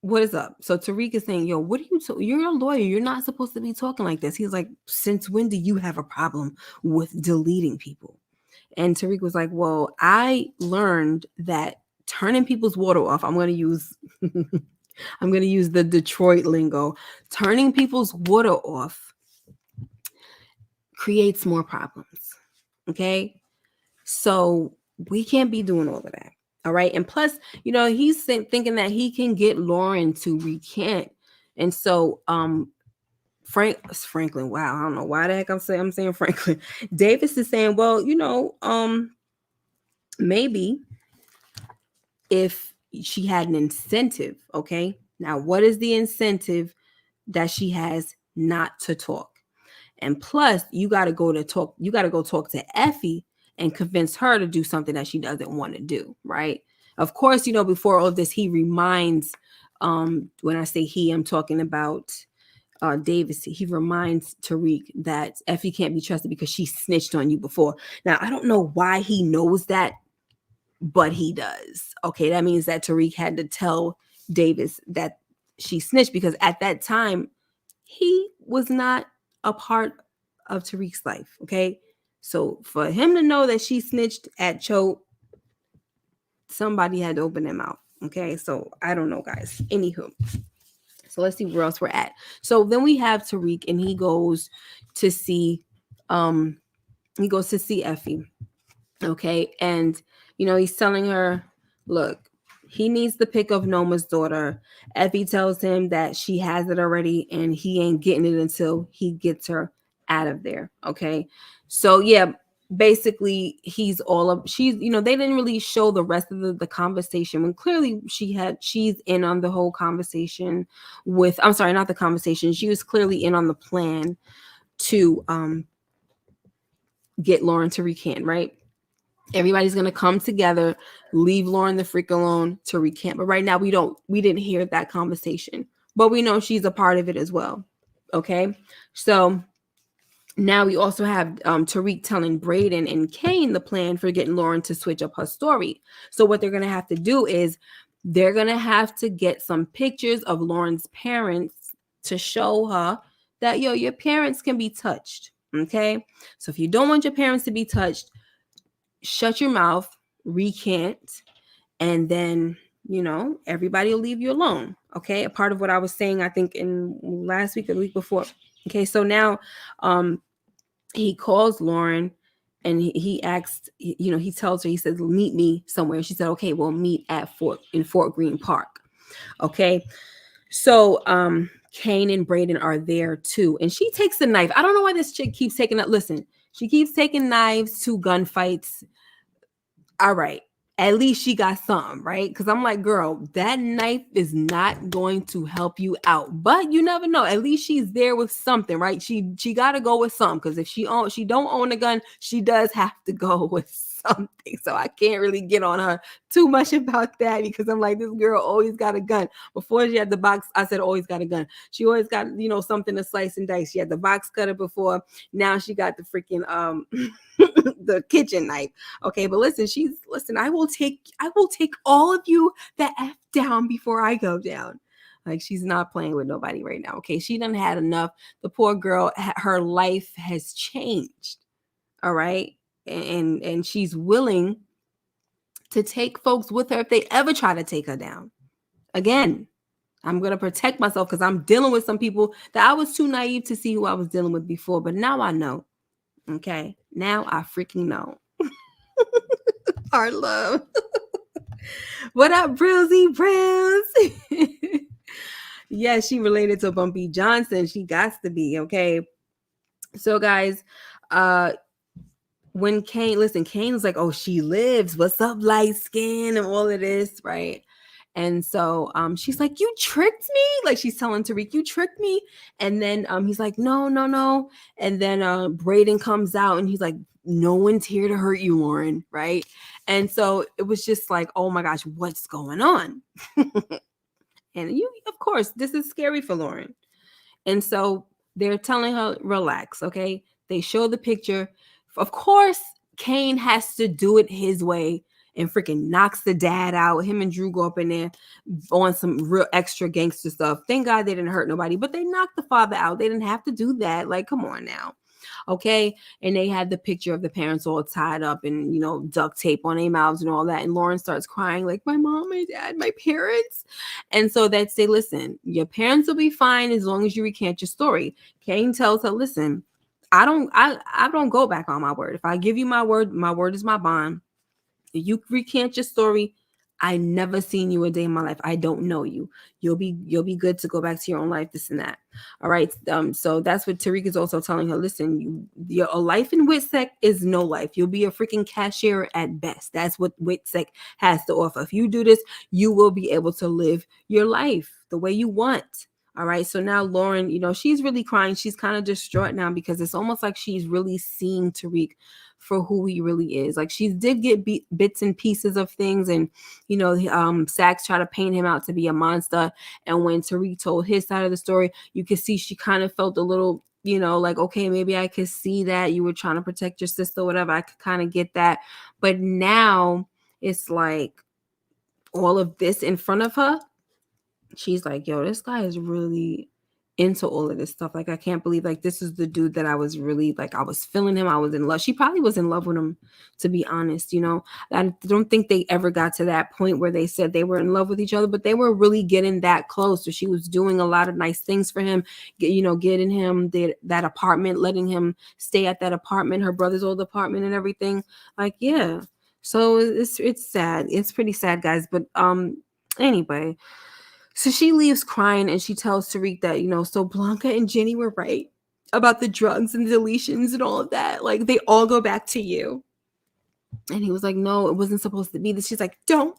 what is up? So Tariq is saying, yo, what are you you're a lawyer. You're not supposed to be talking like this. He's like, since when do you have a problem with deleting people? And Tariq was like, well, I learned that turning people's water off, I'm going to use the Detroit lingo. Turning people's water off creates more problems. Okay? So we can't be doing all of that. All right? And plus, you know, he's thinking that he can get Lauren to recant. And so Franklin, wow, I don't know why the heck I'm saying Franklin. Davis is saying, well, you know, maybe if she had an incentive, okay? Now, what is the incentive that she has not to talk? And plus, you got to go talk to Effie and convince her to do something that she doesn't want to do, right? Of course, you know, before all of this, he reminds, when I say he, I'm talking about Davis. He reminds Tariq that Effie can't be trusted because she snitched on you before. Now, I don't know why he knows that, but he does. Okay, that means that Tariq had to tell Davis that she snitched because at that time he was not a part of Tariq's life. Okay, so for him to know that she snitched at Choate, somebody had to open their mouth. Okay, so I don't know, guys. Anywho, so let's see where else we're at. So then we have Tariq, and he goes to see Effie. Okay, and you know, he's telling her, look, he needs the pic of Noma's daughter. Effie tells him that she has it already and he ain't getting it until he gets her out of there. Okay, so yeah, basically he's all of she's they didn't really show the rest of the conversation when clearly she's in on the whole conversation with, I'm sorry, not the conversation, she was clearly in on the plan to get Lauren to recant, right? Everybody's gonna come together, leave Lauren the freak alone to recant. But right now we didn't hear that conversation, but we know she's a part of it as well. Okay, so now we also have Tariq telling Braden and Kane the plan for getting Lauren to switch up her story. So what they're gonna have to do is they're gonna have to get some pictures of Lauren's parents to show her that your parents can be touched. Okay, so if you don't want your parents to be touched, shut your mouth, recant, and then everybody will leave you alone. Okay, a part of what I was saying, I think in last week or the week before. Okay, so now he calls Lauren and he asks, he tells her, he says, meet me somewhere. She said, okay, we'll meet at Fort Greene Park. Okay, so Kane and Braden are there too, and she takes the knife. I don't know why this chick keeps taking that. Listen, she keeps taking knives to gunfights. All right, at least she got some, right? Because I'm like, girl, that knife is not going to help you out. But you never know. At least she's there with something, right? She got to go with something. Because if she don't own a gun, she does have to go with something. So I can't really get on her too much about that, because I'm like, this girl always got a gun. Before she had the box, I said always got a gun. She always got something to slice and dice. She had the box cutter before. Now she got the freaking the kitchen knife. Okay, but listen, I will take all of you the F down before I go down. Like, she's not playing with nobody right now. Okay, she done had enough. The poor girl, her life has changed. All right, and she's willing to take folks with her if they ever try to take her down. Again, I'm going to protect myself because I'm dealing with some people that I was too naive to see who I was dealing with before, but now I know. Okay, now I freaking know. Our love. What up, Bruzy Bruce? Yeah, she related to Bumpy Johnson. She got to be, okay? So, guys, when Kane's like, oh, she lives. What's up, light skin, and all of this, right? And so she's like, you tricked me? Like, she's telling Tariq, you tricked me. And then he's like, no. And then Braden comes out and he's like, no one's here to hurt you, Lauren, right? And so it was just like, oh my gosh, what's going on? And of course, this is scary for Lauren. And so they're telling her, relax, okay? They show the picture. Of course, Kane has to do it his way and freaking knocks the dad out. Him and Drew go up in there on some real extra gangster stuff. Thank God they didn't hurt nobody, but they knocked the father out. They didn't have to do that. Like, come on now. Okay. And they had the picture of the parents all tied up and, duct tape on their mouths and all that. And Lauren starts crying like, my mom, my dad, my parents. And so they say, listen, your parents will be fine as long as you recant your story. Kane tells her, listen, I don't go back on my word. If I give you my word is my bond. If you recant your story, I never seen you a day in my life. I don't know you. You'll be good to go back to your own life, this and that. All right. So that's what Tariq is also telling her. Listen, your life in WITSEC is no life. You'll be a freaking cashier at best. That's what WITSEC has to offer. If you do this, you will be able to live your life the way you want. All right. So now Lauren, she's really crying. She's kind of distraught now because it's almost like she's really seeing Tariq for who he really is. Like, she did get bits and pieces of things, and Saxe tried to paint him out to be a monster. And when Tariq told his side of the story, you could see she kind of felt a little, like, okay, maybe I could see that you were trying to protect your sister, whatever. I could kind of get that. But now it's like all of this in front of her. She's like, yo, this guy is really into all of this stuff. Like, I can't believe, like, this is the dude that I was really, like, I was feeling him. I was in love. She probably was in love with him, to be honest. I don't think they ever got to that point where they said they were in love with each other, but they were really getting that close. So she was doing a lot of nice things for him, getting him that apartment, letting him stay at that apartment, her brother's old apartment and everything. Like, yeah. So it's sad. It's pretty sad, guys. But anyway, so she leaves crying and she tells Tariq that, so Blanca and Jenny were right. about the drugs and the deletions and all of that. Like, they all go back to you. And he was like, no, it wasn't supposed to be this. She's like, don't.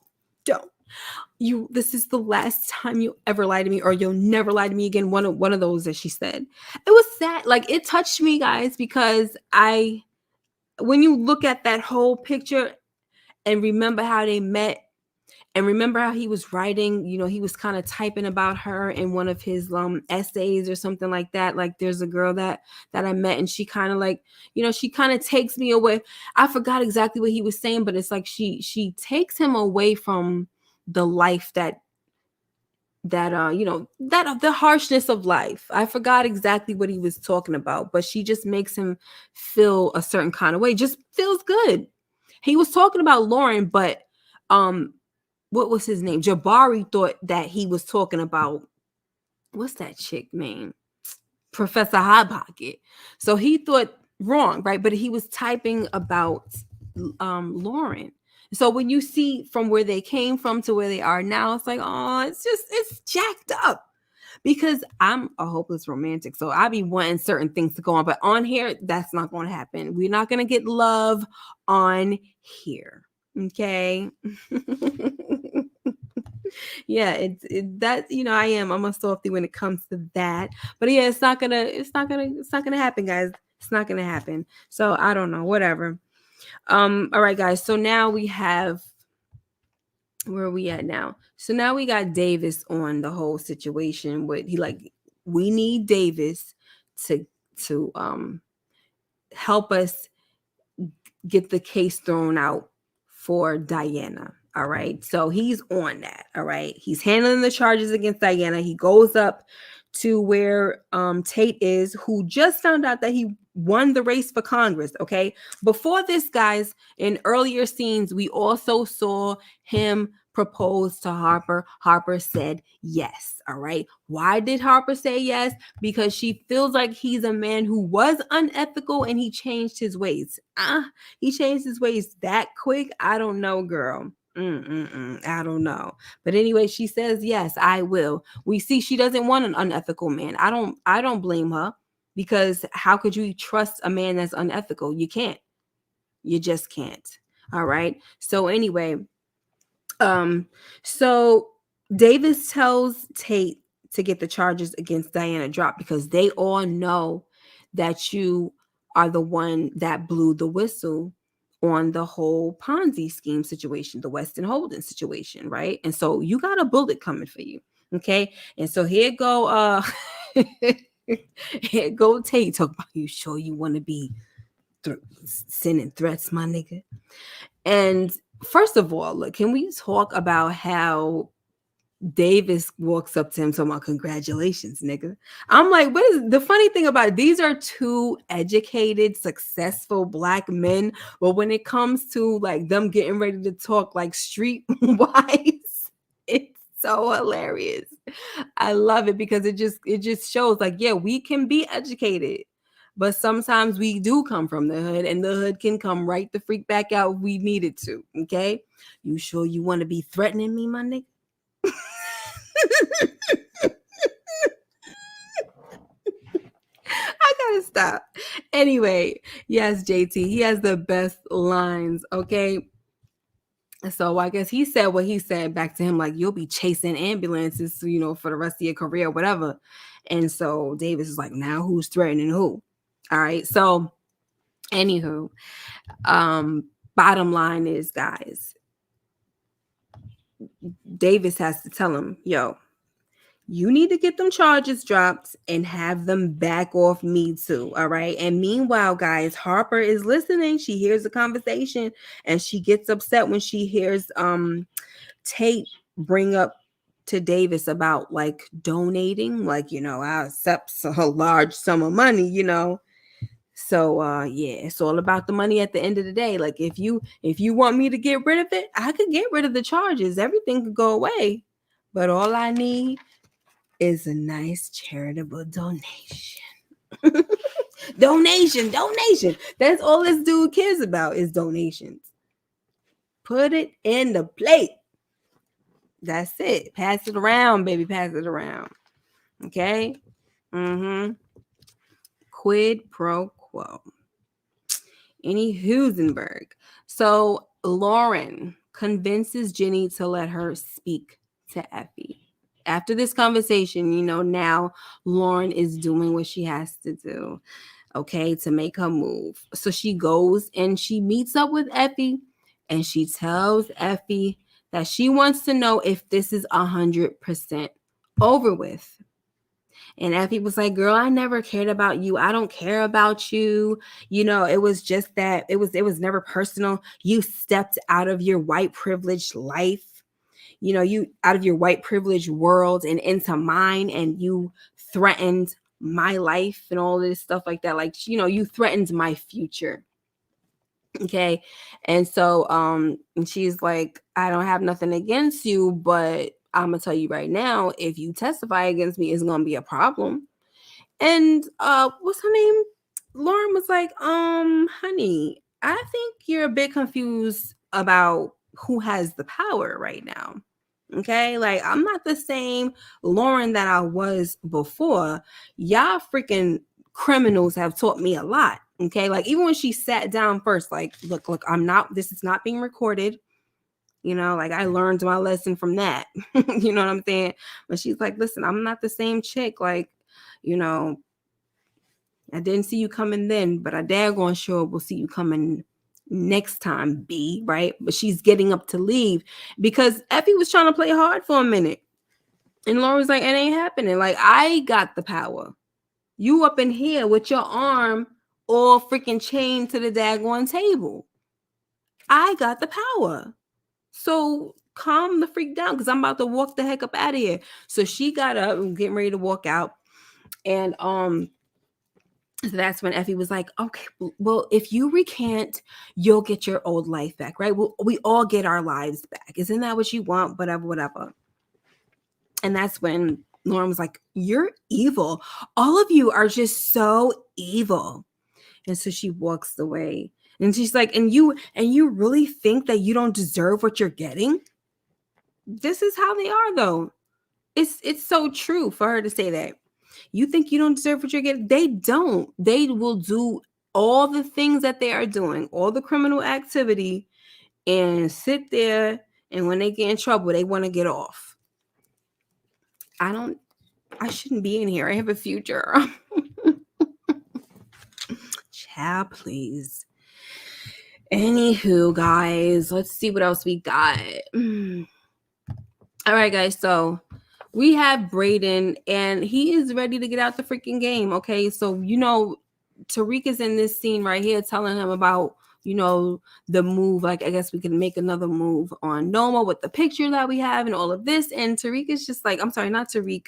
This is the last time you ever lie to me, or you'll never lie to me again. One of those that she said. It was sad. Like, it touched me, guys, because when you look at that whole picture and remember how they met, and remember how he was writing, he was kind of typing about her in one of his essays or something like that. Like, there's a girl that I met, and she kind of like, she kind of takes me away. I forgot exactly what he was saying, but it's like she takes him away from the life that the harshness of life. I forgot exactly what he was talking about, but she just makes him feel a certain kind of way. Just feels good. He was talking about Lauren, but what was his name? Jabari thought that he was talking about, what's that chick name? Professor Hot Pocket. So he thought wrong, right? But he was typing about Lauren. So when you see from where they came from to where they are now, it's like, oh, it's jacked up. Because I'm a hopeless romantic. So I be wanting certain things to go on. But on here, that's not going to happen. We're not going to get love on here. Okay. Yeah, I'm a softie when it comes to that. But yeah, it's not gonna happen, guys. It's not gonna happen. So I don't know, whatever. All right, guys. So now we have, where are we at now? So now we got Davis on the whole situation with we need Davis to help us get the case thrown out for Diana. All right. So he's on that. All right. He's handling the charges against Diana. He goes up to where Tate is, who just found out that he won the race for Congress. Okay. Before this, guys, in earlier scenes, we also saw him propose to Harper. Harper said yes. All right. Why did Harper say yes? Because she feels like he's a man who was unethical and he changed his ways. He changed his ways that quick? I don't know, girl. I don't know. But anyway, she says, yes, I will. We see she doesn't want an unethical man. I don't blame her, because how could you trust a man that's unethical? You can't. You just can't. All right. So anyway, so Davis tells Tate to get the charges against Diana dropped, because they all know that you are the one that blew the whistle on the whole Ponzi scheme situation, the Weston Holden situation, right? And so you got a bullet coming for you, okay? And so here go here go Tate talk about, you sure you want to be sending threats, my nigga? And first of all, look, can we talk about how Davis walks up to him talking about, congratulations, nigga? I'm like, what is the funny thing about it? These are two educated, successful Black men, but when it comes to like them getting ready to talk like street wise, it's so hilarious. I love it, because it just shows like, yeah, we can be educated, but sometimes we do come from the hood, and the hood can come right the freak back out if we needed to. Okay, you sure you want to be threatening me, my nigga? I gotta stop. Anyway, yes, JT, he has the best lines. Okay. So I guess he said what he said back to him, like, you'll be chasing ambulances, for the rest of your career, whatever. And so Davis is like, now who's threatening who? All right. So anywho, bottom line is, guys, Davis has to tell him, yo, you need to get them charges dropped and have them back off me too. All right. And meanwhile, guys, Harper is listening. She hears the conversation and she gets upset when she hears Tate bring up to Davis about like donating, like, I accept a large sum of money, So yeah, it's all about the money at the end of the day. Like, if you want me to get rid of it, I could get rid of the charges. Everything could go away. But all I need is a nice charitable donation. donation. That's all this dude cares about, is donations. Put it in the plate. That's it. Pass it around, baby. Pass it around. Okay? Quid pro quo. Any Husenberg. So Lauren convinces Jenny to let her speak to Effie. After this conversation, now Lauren is doing what she has to do, okay, to make her move. So she goes and she meets up with Effie and she tells Effie that she wants to know if this is 100% over with. And Effie was like, girl, I never cared about you. I don't care about you. It was just that it was never personal. You stepped out of your white privileged life, you out of your white privileged world and into mine, and you threatened my life and all this stuff like that. Like, you threatened my future. Okay. And so and she's like, I don't have nothing against you, but I'm gonna tell you right now, if you testify against me, it's gonna be a problem. And what's her name? Lauren was like, honey, I think you're a bit confused about who has the power right now. Okay, like I'm not the same Lauren that I was before. Y'all freaking criminals have taught me a lot. Okay, like even when she sat down first, like, look, this is not being recorded. Like I learned my lesson from that. You know what I'm saying? But she's like, listen, I'm not the same chick. Like, I didn't see you coming then, but I daggone sure will see you coming next time, B, right? But she's getting up to leave because Effie was trying to play hard for a minute. And Laura was like, it ain't happening. Like, I got the power. You up in here with your arm all freaking chained to the daggone table. I got the power. So calm the freak down because I'm about to walk the heck up out of here. So she got up and getting ready to walk out. And so that's when Effie was like, okay, well, if you recant, you'll get your old life back, right? We all get our lives back. Isn't that what you want? Whatever. And that's when Lauren was like, you're evil. All of you are just so evil. And so she walks away. And she's like, and you really think that you don't deserve what you're getting? This is how they are, though. It's so true for her to say that. You think you don't deserve what you're getting? They don't. They will do all the things that they are doing, all the criminal activity, and sit there. And when they get in trouble, they want to get off. I shouldn't be in here. I have a future. Child, please. Anywho, guys, let's see what else we got. All right, guys. So we have Brayden, and he is ready to get out the freaking game. Okay, so Tariq is in this scene right here telling him about the move. Like, I guess we can make another move on Noma with the picture that we have and all of this. And Tariq is just like, I'm sorry, not Tariq,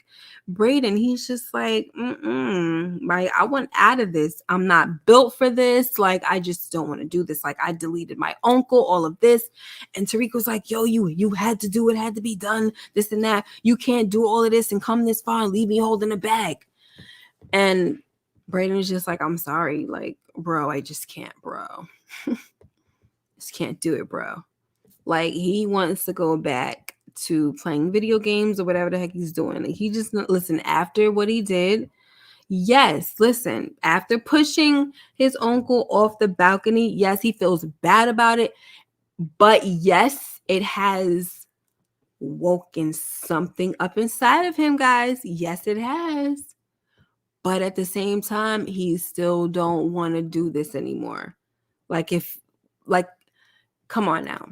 Brayden. He's just like, like, I want out of this. I'm not built for this. Like, I just don't want to do this. Like, I deleted my uncle, all of this. And Tariq was like, yo, you had to do it, had to be done, this and that. You can't do all of this and come this far and leave me holding a bag. And Brayden was just like, I'm sorry, like, bro, I just can't, bro. Just can't do it, bro. Like, he wants to go back to playing video games or whatever the heck he's doing. Like, he just, listen, after what he did, yes, listen, after pushing his uncle off the balcony, yes, he feels bad about it. But yes, it has woken something up inside of him, guys. Yes, it has. But at the same time, he still don't want to do this anymore. Like, come on now.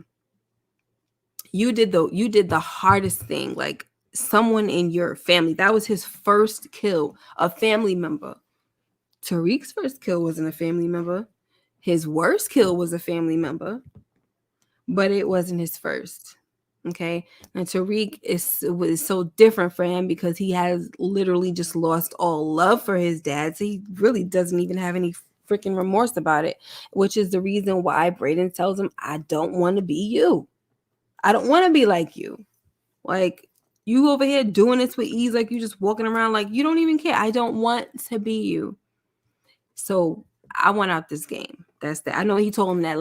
You did the hardest thing. Like, someone in your family, that was his first kill, a family member. Tariq's first kill wasn't a family member. His worst kill was a family member, but it wasn't his first. Okay. And Tariq was so different for him because he has literally just lost all love for his dad. So he really doesn't even have any freaking remorse about it, which is the reason why Brayden tells him, I don't want to be you. I don't want to be like you. Like, you over here doing this with ease, like you just walking around like you don't even care. I don't want to be you. So I want out this game. That's that. I know he told him that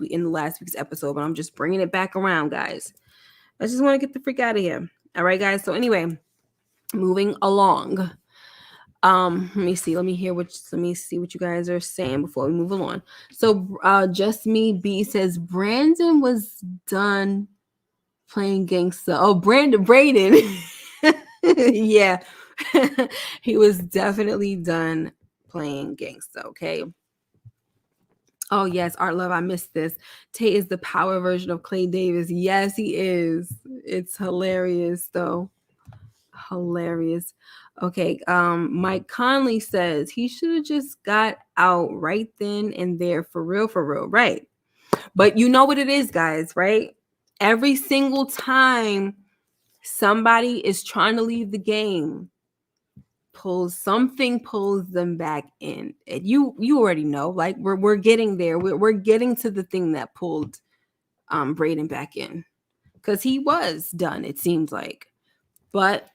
in the last week's episode, but I'm just bringing it back around, guys. I just want to get the freak out of here. All right, guys. So anyway, moving along. Let me see. Let me see what you guys are saying before we move along. So Just Me B says Brandon was done playing gangster. Oh, Braden. Yeah. He was definitely done playing gangster, okay? Oh yes, Art Love, I missed this. Tate is the power version of Clay Davis. Yes, he is. It's hilarious though. Hilarious. Okay, Mike Conley says he should have just got out right then and there for real, right? But you know what it is, guys, right? Every single time somebody is trying to leave the game, pulls them back in. And you already know, like we're getting there. We're getting to the thing that pulled Braden back in, because he was done, it seems like, but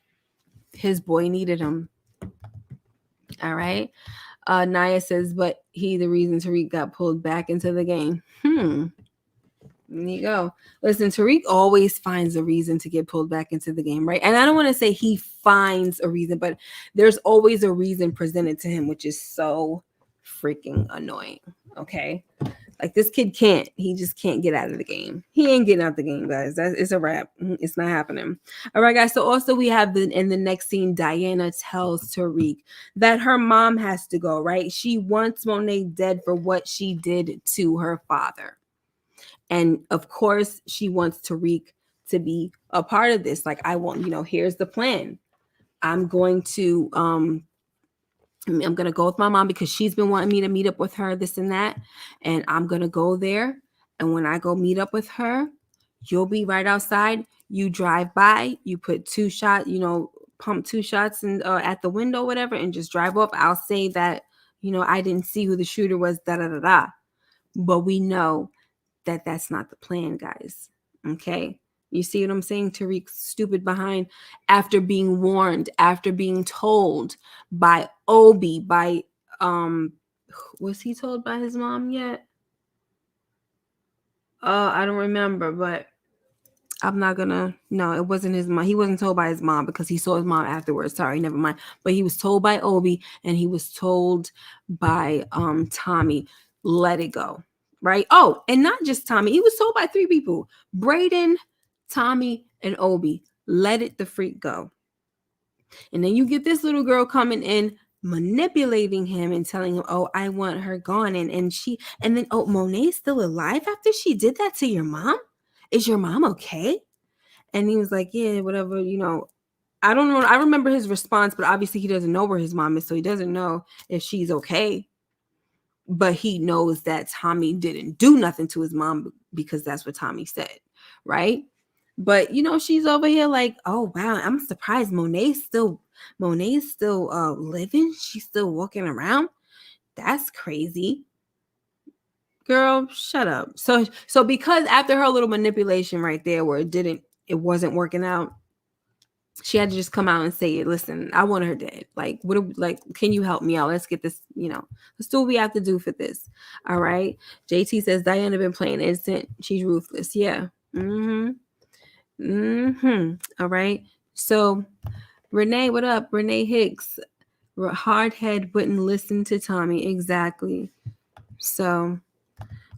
his boy needed him. All right. Naya says, but he the reason Tariq got pulled back into the game. There you go. Listen, Tariq always finds a reason to get pulled back into the game, right? And I don't want to say he finds a reason, but there's always a reason presented to him, which is so freaking annoying. Okay. Like this kid he just can't get out of the game. He ain't getting out the game, guys. It's a wrap. It's not happening. All right, guys. So also we have in the next scene, Diana tells Tariq that her mom has to go, right? She wants Monet dead for what she did to her father. And of course, she wants Tariq to be a part of this. Like, I want, here's the plan. I'm going to go with my mom because she's been wanting me to meet up with her, this and that. And I'm going to go there. And when I go meet up with her, you'll be right outside. You drive by, you put pump 2 shots at the window, whatever, and just drive off. I'll say that, I didn't see who the shooter was, da-da-da-da. But we know that that's not the plan, guys. Okay? You see what I'm saying? Tariq's stupid behind, after being warned, after being told by Obi, was he told by his mom yet? I don't remember, but I'm not gonna, no, it wasn't his mom. He wasn't told by his mom because he saw his mom afterwards. Sorry, never mind. But he was told by Obi, and he was told by Tommy, let it go. Right? Oh, and not just Tommy. He was told by 3 people: Braden, Tommy, and Obi. Let it the freak go. And then you get this little girl coming in, manipulating him and telling him, oh, I want her gone. And then, oh, Monet's still alive after she did that to your mom? Is your mom okay? And he was like, yeah, whatever, I don't know. I remember his response, but obviously he doesn't know where his mom is, so he doesn't know if she's okay. But he knows that Tommy didn't do nothing to his mom because that's what Tommy said, right? But she's over here like, oh wow, I'm surprised Monet's still living. She's still walking around. That's crazy. Girl, shut up. So because after her little manipulation right there where it wasn't working out, she had to just come out and say, listen, I want her dead. Like, can you help me out? Let's get this, let's do what we have to do for this. All right. JT says Diana been playing innocent. She's ruthless. Yeah. All right. So Renee, what up? Renee Hicks. Hardhead wouldn't listen to Tommy. Exactly. So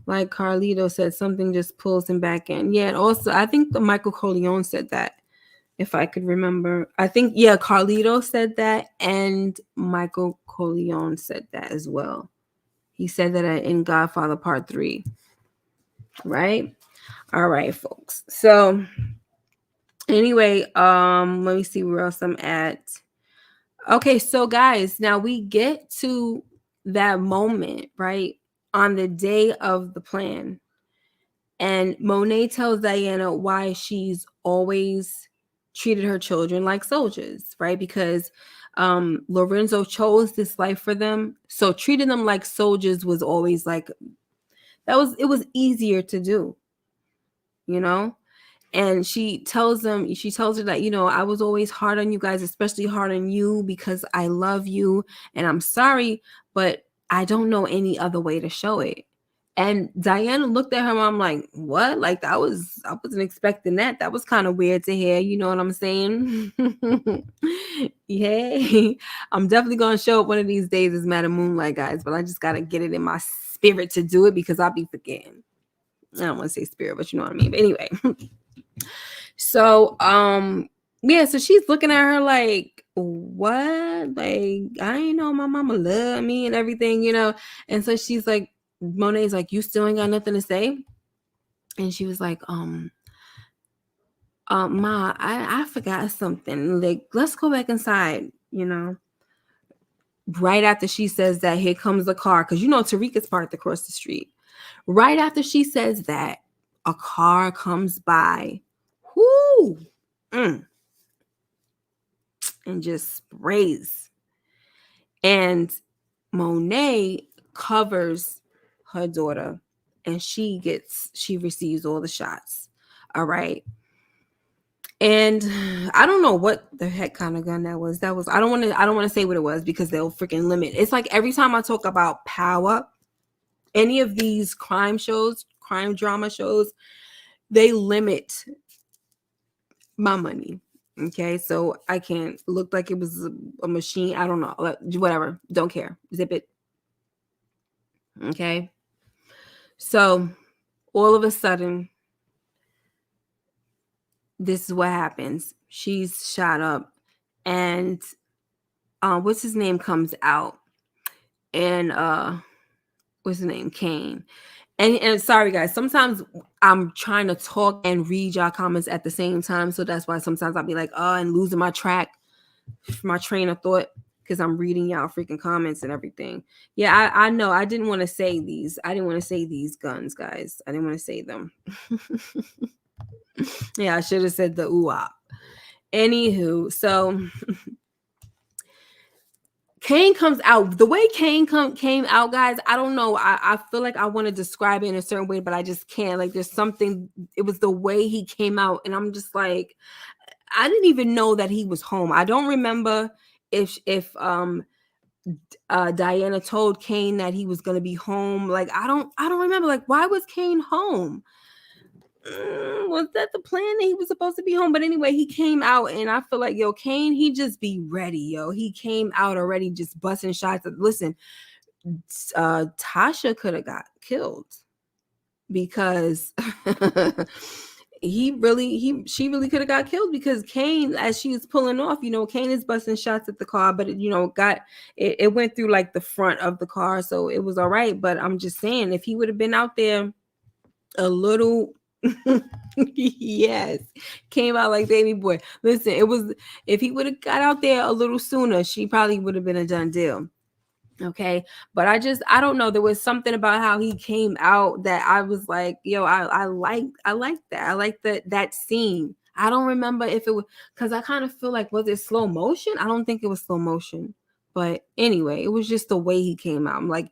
like Carlito said, something just pulls him back in. Yeah. And also, I think the Michael Corleone said that, if I could remember. I think, yeah, Carlito said that, and Michael Corleone said that as well. He said that in Godfather Part 3. Right? All right, folks. So anyway, let me see where else I'm at. Okay, so guys, now we get to that moment, right? On the day of the plan. And Monet tells Diana why she's always treated her children like soldiers, right? Because Lorenzo chose this life for them. So treating them like soldiers was always like, it was easier to do, And she tells her that, I was always hard on you guys, especially hard on you because I love you and I'm sorry, but I don't know any other way to show it. And Diana looked at her mom like, what? Like, I wasn't expecting that. That was kind of weird to hear. You know what I'm saying? Yeah. I'm definitely going to show up one of these days as Madam Moonlight, guys, but I just got to get it in my spirit to do it because I'll be forgetting. I don't want to say spirit, but you know what I mean. But anyway. So, yeah, so she's looking at her like, what? Like, I ain't know my mama love me and everything, you know? And so she's like, Monet's like, you still ain't got nothing to say? And she was like, Ma, I forgot something. Like, let's go back inside, you know? Right after she says that, here comes the car, because you know Tariq is parked across the street. Right after she says that, a car comes by. Whoo! And just sprays. And Monet covers her daughter and she receives all the shots. All right. And I don't know what the heck kind of gun that was. I don't want to say what it was because they'll freaking limit. It's like every time I talk about power, any of these crime drama shows, they limit my money. Okay, so I can't look like it was a machine. I don't know. Whatever. Don't care. Zip it. Okay. So all of a sudden, this is what happens. She's shot up and what's his name comes out. And what's his name? Kane. And sorry guys, sometimes I'm trying to talk and read y'all comments at the same time. So that's why sometimes I'll be like, and losing my train of thought because I'm reading y'all freaking comments and everything. Yeah, I know. I didn't want to say these. I didn't want to say these guns, guys. I didn't want to say them. Yeah, I should have said the UAP. Anywho, so Kane comes out. The way Kane came out, guys, I don't know. I feel like I want to describe it in a certain way, but I just can't. Like, there's something. It was the way he came out, and I'm just like, I didn't even know that he was home. I don't remember if Diana told Kane that he was gonna be home. Like, I don't remember. Like, why was Kane home? Was that the plan that he was supposed to be home? But anyway, he came out, and I feel like, yo, Kane, he just be ready, yo. He came out already, just busting shots. Listen, Tasha could have got killed because she really could have got killed because Kane, as she was pulling off, you know, Kane is busting shots at the car, but it went through like the front of the car, so it was all right. But I'm just saying, if he would have been out there a little yes, came out like baby boy. Listen, if he would have got out there a little sooner, she probably would have been a done deal. Okay, but I don't know. There was something about how he came out that I was like, yo, I like that. I like that scene. I don't remember if it was because I kind of feel like, was it slow motion? I don't think it was slow motion. But anyway, it was just the way he came out. I'm like,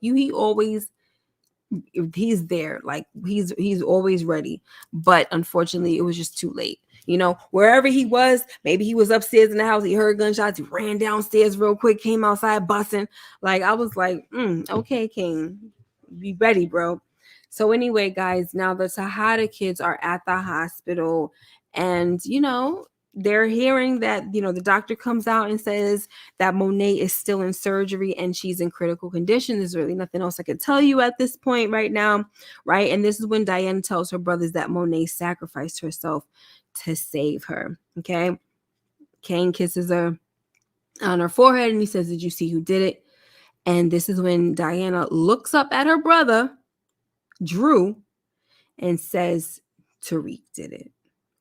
he's there, like he's always ready, but unfortunately it was just too late. You know, wherever he was, maybe he was upstairs in the house, he heard gunshots, he ran downstairs real quick, came outside busting. Like, I was like, okay, King, be ready, bro. So anyway, guys, now the Tejada kids are at the hospital, and you know, they're hearing that, you know, the doctor comes out and says that Monet is still in surgery and she's in critical condition. There's really nothing else I can tell you at this point right now, right? And this is when Diane tells her brothers that Monet sacrificed herself to save her, okay? Kane kisses her on her forehead and he says, did you see who did it? And this is when Diana looks up at her brother, Drew, and says, Tariq did it.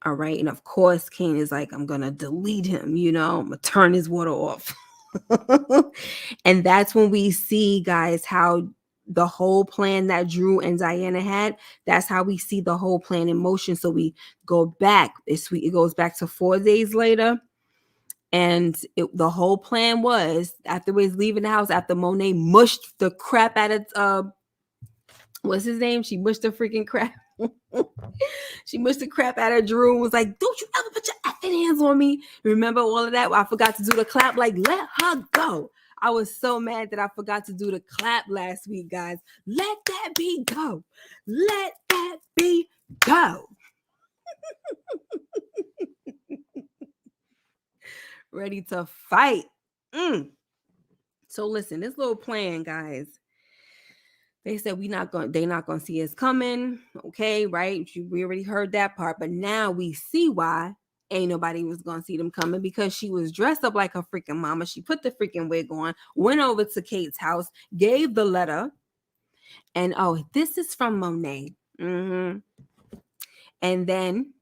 All right. And of course, Kane is like, I'm going to delete him, you know, I'm going to turn his water off. And that's when we see, guys, how the whole plan that Drew and Diana had, that's how we see the whole plan in motion. So we go back. It goes back to 4 days later. And the whole plan was, after he was leaving the house, after Monet mushed the crap out of, what's his name? She mushed the freaking crap. She mushed the crap out of Drew and was like, don't you ever put your effing hands on me. Remember all of that? I forgot to do the clap. Like, let her go. I was so mad that I forgot to do the clap last week, guys. Let that beat go. Let that beat go. Ready to fight. So listen, this little plan, guys. They said they're not gonna see us coming. Okay, right? We already heard that part, but now we see why ain't nobody was gonna see them coming, because she was dressed up like her freaking mama. She put the freaking wig on, went over to Kate's house, gave the letter, and oh, this is from Monet. And then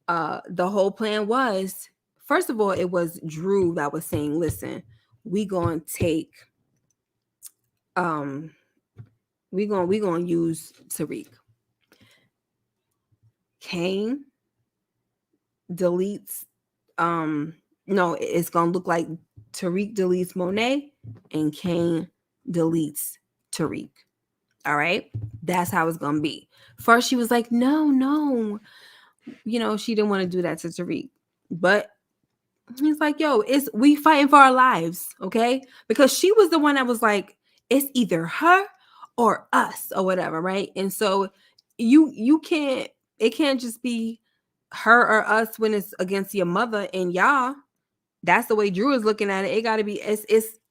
the whole plan was, first of all, it was Drew that was saying, listen, we gonna take we gonna use Tariq. Kane deletes no, it's gonna look like Tariq deletes Monet and Kane deletes Tariq. All right, that's how it's gonna be. First she was like, no, she didn't want to do that to Tariq, but he's like, yo, we fighting for our lives, okay? Because she was the one that was like, it's either her or us or whatever, right? And so you can't, it can't just be her or us when it's against your mother and y'all. That's the way Drew is looking at it. It got to be it's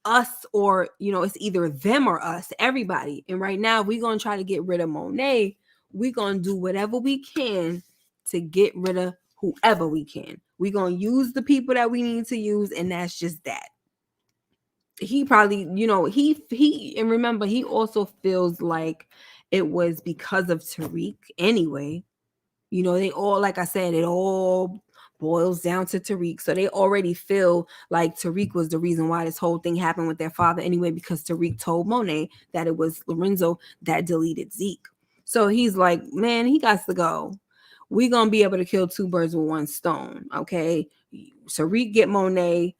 us, or it's either them or us, everybody. And right now we're gonna try to get rid of Monet. We're gonna do whatever we can to get rid of whoever we can. We're gonna use the people that we need to use, and that's just that. He probably, he and remember, he also feels like it was because of Tariq anyway. They all, like I said, it all boils down to Tariq. So they already feel like Tariq was the reason why this whole thing happened with their father anyway, because Tariq told Monet that it was Lorenzo that deleted Zeke. So he's like, man, he got to go. We're going to be able to kill two birds with one stone, okay? Tariq get Monet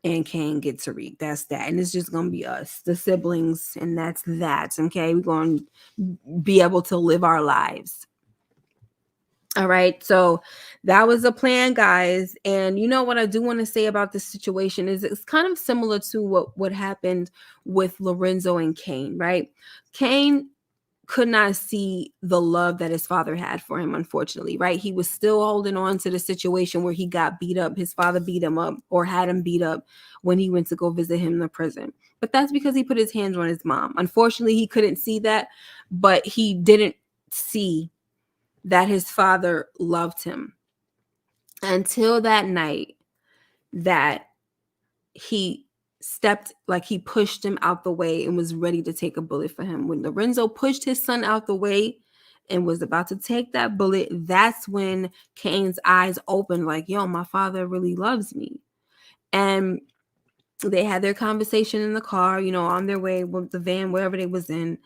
and Kane get Tariq. That's that. And it's just going to be us, the siblings, and that's that, okay? We're going to be able to live our lives. All right, so that was the plan, guys. And what I do want to say about this situation is it's kind of similar to what happened with Lorenzo and Kane, right? Kane could not see the love that his father had for him, unfortunately, right? He was still holding on to the situation where he got beat up. His father beat him up, or had him beat up when he went to go visit him in the prison. But that's because he put his hands on his mom. Unfortunately, he couldn't see that, but he didn't see that his father loved him until that night that he pushed him out the way and was ready to take a bullet for him. When Lorenzo pushed his son out the way and was about to take that bullet, that's when Kane's eyes opened, like, yo, my father really loves me. And they had their conversation in the car, on their way with the van, wherever they was in.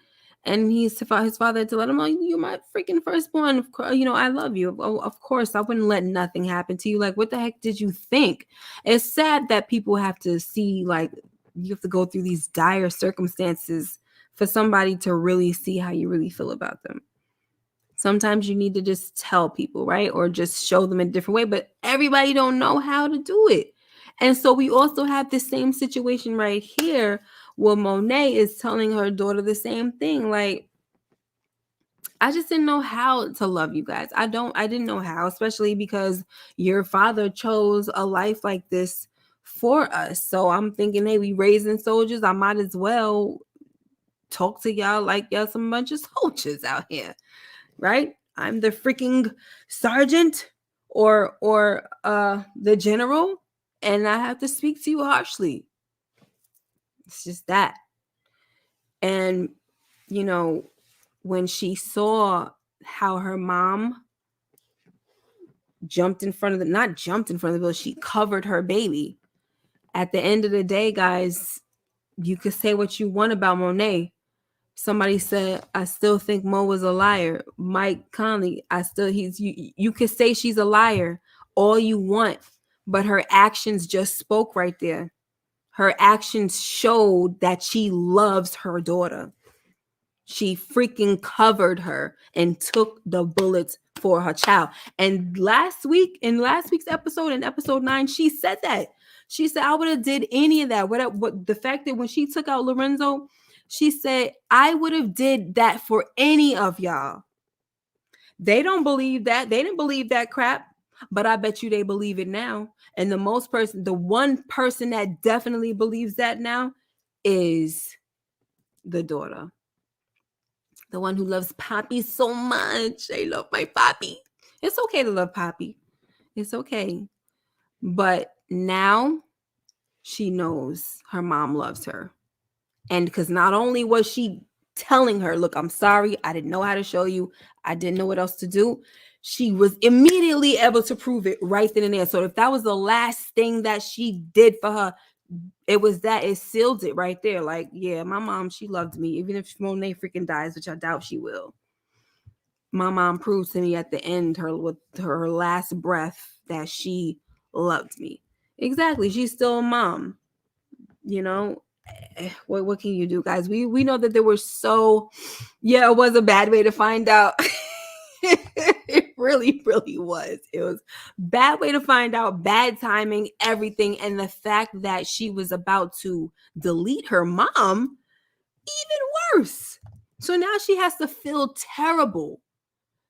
And his father to let him know, you're my freaking firstborn. Of course, I love you. Of course, I wouldn't let nothing happen to you. Like, what the heck did you think? It's sad that people have to see, like, you have to go through these dire circumstances for somebody to really see how you really feel about them. Sometimes you need to just tell people, right? Or just show them in a different way. But everybody don't know how to do it. And so we also have the same situation right here where Monet is telling her daughter the same thing. Like, I just didn't know how to love you guys. I didn't know how, especially because your father chose a life like this for us. So I'm thinking, hey, we raising soldiers. I might as well talk to y'all like y'all some bunch of soldiers out here, right? I'm the freaking sergeant or the general, and I have to speak to you harshly. It's just that. And, when she saw how her mom not jumped in front of the bill, she covered her baby. At the end of the day, guys, you could say what you want about Monet. Somebody said, I still think Mo was a liar. Mike Conley, you could say she's a liar all you want, but her actions just spoke right there. Her actions showed that she loves her daughter. She freaking covered her and took the bullets for her child. And in last week's episode, in episode 9, she said that. She said, I would have did any of that. What the fact that when she took out Lorenzo, she said, I would have did that for any of y'all. They don't believe that. They didn't believe that crap, but I bet you they believe it now. And the one person that definitely believes that now is the daughter. The one who loves Poppy so much. I love my Poppy. It's okay to love Poppy. It's okay. But now she knows her mom loves her. And because not only was she telling her, look, I'm sorry, I didn't know how to show you, I didn't know what else to do, she was immediately able to prove it right then and there. So if that was the last thing that she did for her, it was that. It sealed it right there. Like, yeah, my mom, she loved me, even if Monet freaking dies, which I doubt she will. My mom proved to me at the end, with her last breath, that she loved me. Exactly. She's still a mom. You know, what can you do, guys? We know that there were it was a bad way to find out. It really was. It was bad way to find out, bad timing, everything. And the fact that she was about to delete her mom, even worse. So now she has to feel terrible.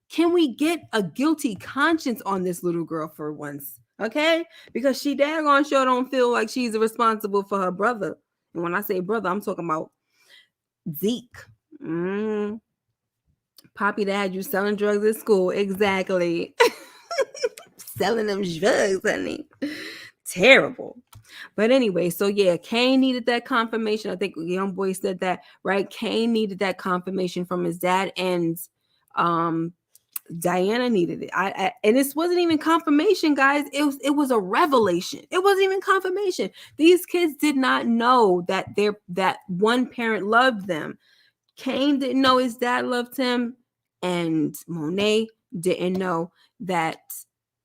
Can we get a guilty conscience on this little girl for once? Okay? Because she daggone sure don't feel like she's responsible for her brother. And when I say brother, I'm talking about Zeke. Poppy that had you selling drugs at school. Exactly. Selling them drugs, honey. Terrible. But anyway, so yeah, Kane needed that confirmation. I think young boy said that, right? Kane needed that confirmation from his dad, and Diana needed it. And this wasn't even confirmation, guys. It was a revelation. It wasn't even confirmation. These kids did not know that that one parent loved them. Kane didn't know his dad loved him, and Monet didn't know that.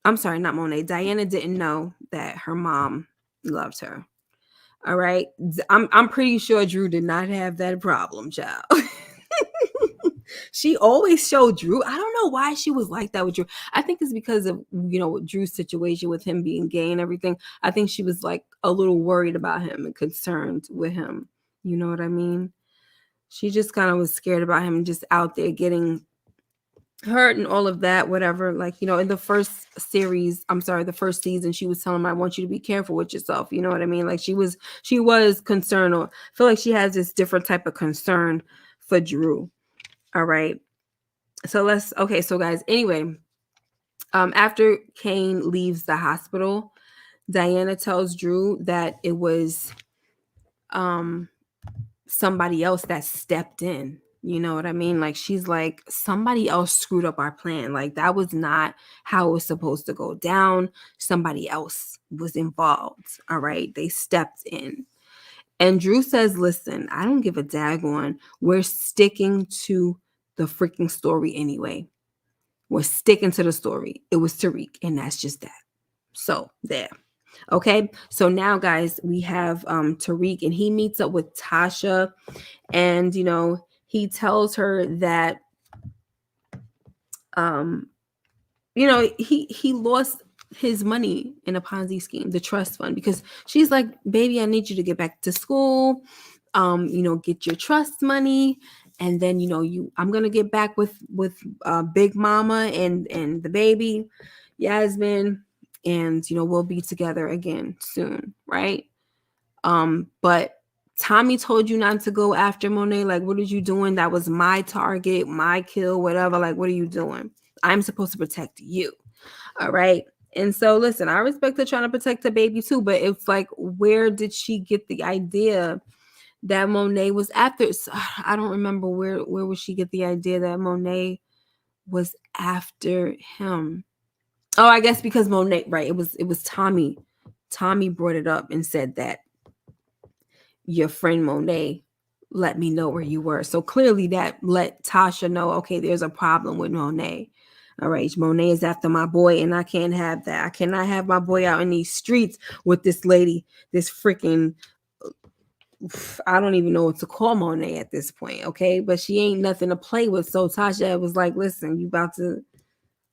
I'm sorry, not Monet. Diana didn't know that her mom loved her. All right, I'm pretty sure Drew did not have that problem, child. She always showed Drew. I don't know why she was like that with Drew. I think it's because of, Drew's situation with him being gay and everything. I think she was like a little worried about him and concerned with him. You know what I mean? She just kind of was scared about him just out there getting hurt and all of that, whatever. Like, in the first season, she was telling him, I want you to be careful with yourself. You know what I mean? Like she was concerned, or I feel like she has this different type of concern for Drew. All right. So guys, anyway, after Kane leaves the hospital, Diana tells Drew that it was somebody else that stepped in. You know what I mean? Like, she's like, somebody else screwed up our plan. Like, that was not how it was supposed to go down. Somebody else was involved. All right. They stepped in. And Drew says, listen, I don't give a daggone. We're sticking to the freaking story anyway. We're sticking to the story. It was Tariq, and that's just that. So there. Okay. So now, guys, we have Tariq, and he meets up with Tasha, and he tells her that he lost his money in a Ponzi scheme, the trust fund, because she's like, baby, I need you to get back to school, get your trust money. And then, I'm going to get back with Big Mama and the baby, Yasmin, and, we'll be together again soon. Right. But Tommy told you not to go after Monet. Like, what are you doing? That was my target, my kill, whatever. Like, what are you doing? I'm supposed to protect you. All right. And so, listen, I respect her trying to protect the baby too, but it's like, where did she get the idea that Monet was after? I don't remember where would she get the idea that Monet was after him. Oh, I guess because Monet, right? It was Tommy. Tommy brought it up and said that your friend Monet let me know where you were. So clearly that let Tasha know, okay, there's a problem with Monet. All right, Monet is after my boy, and I can't have that. I cannot have my boy out in these streets with this lady, this freaking, I don't even know what to call Monet at this point, okay? But she ain't nothing to play with. So Tasha was like, listen,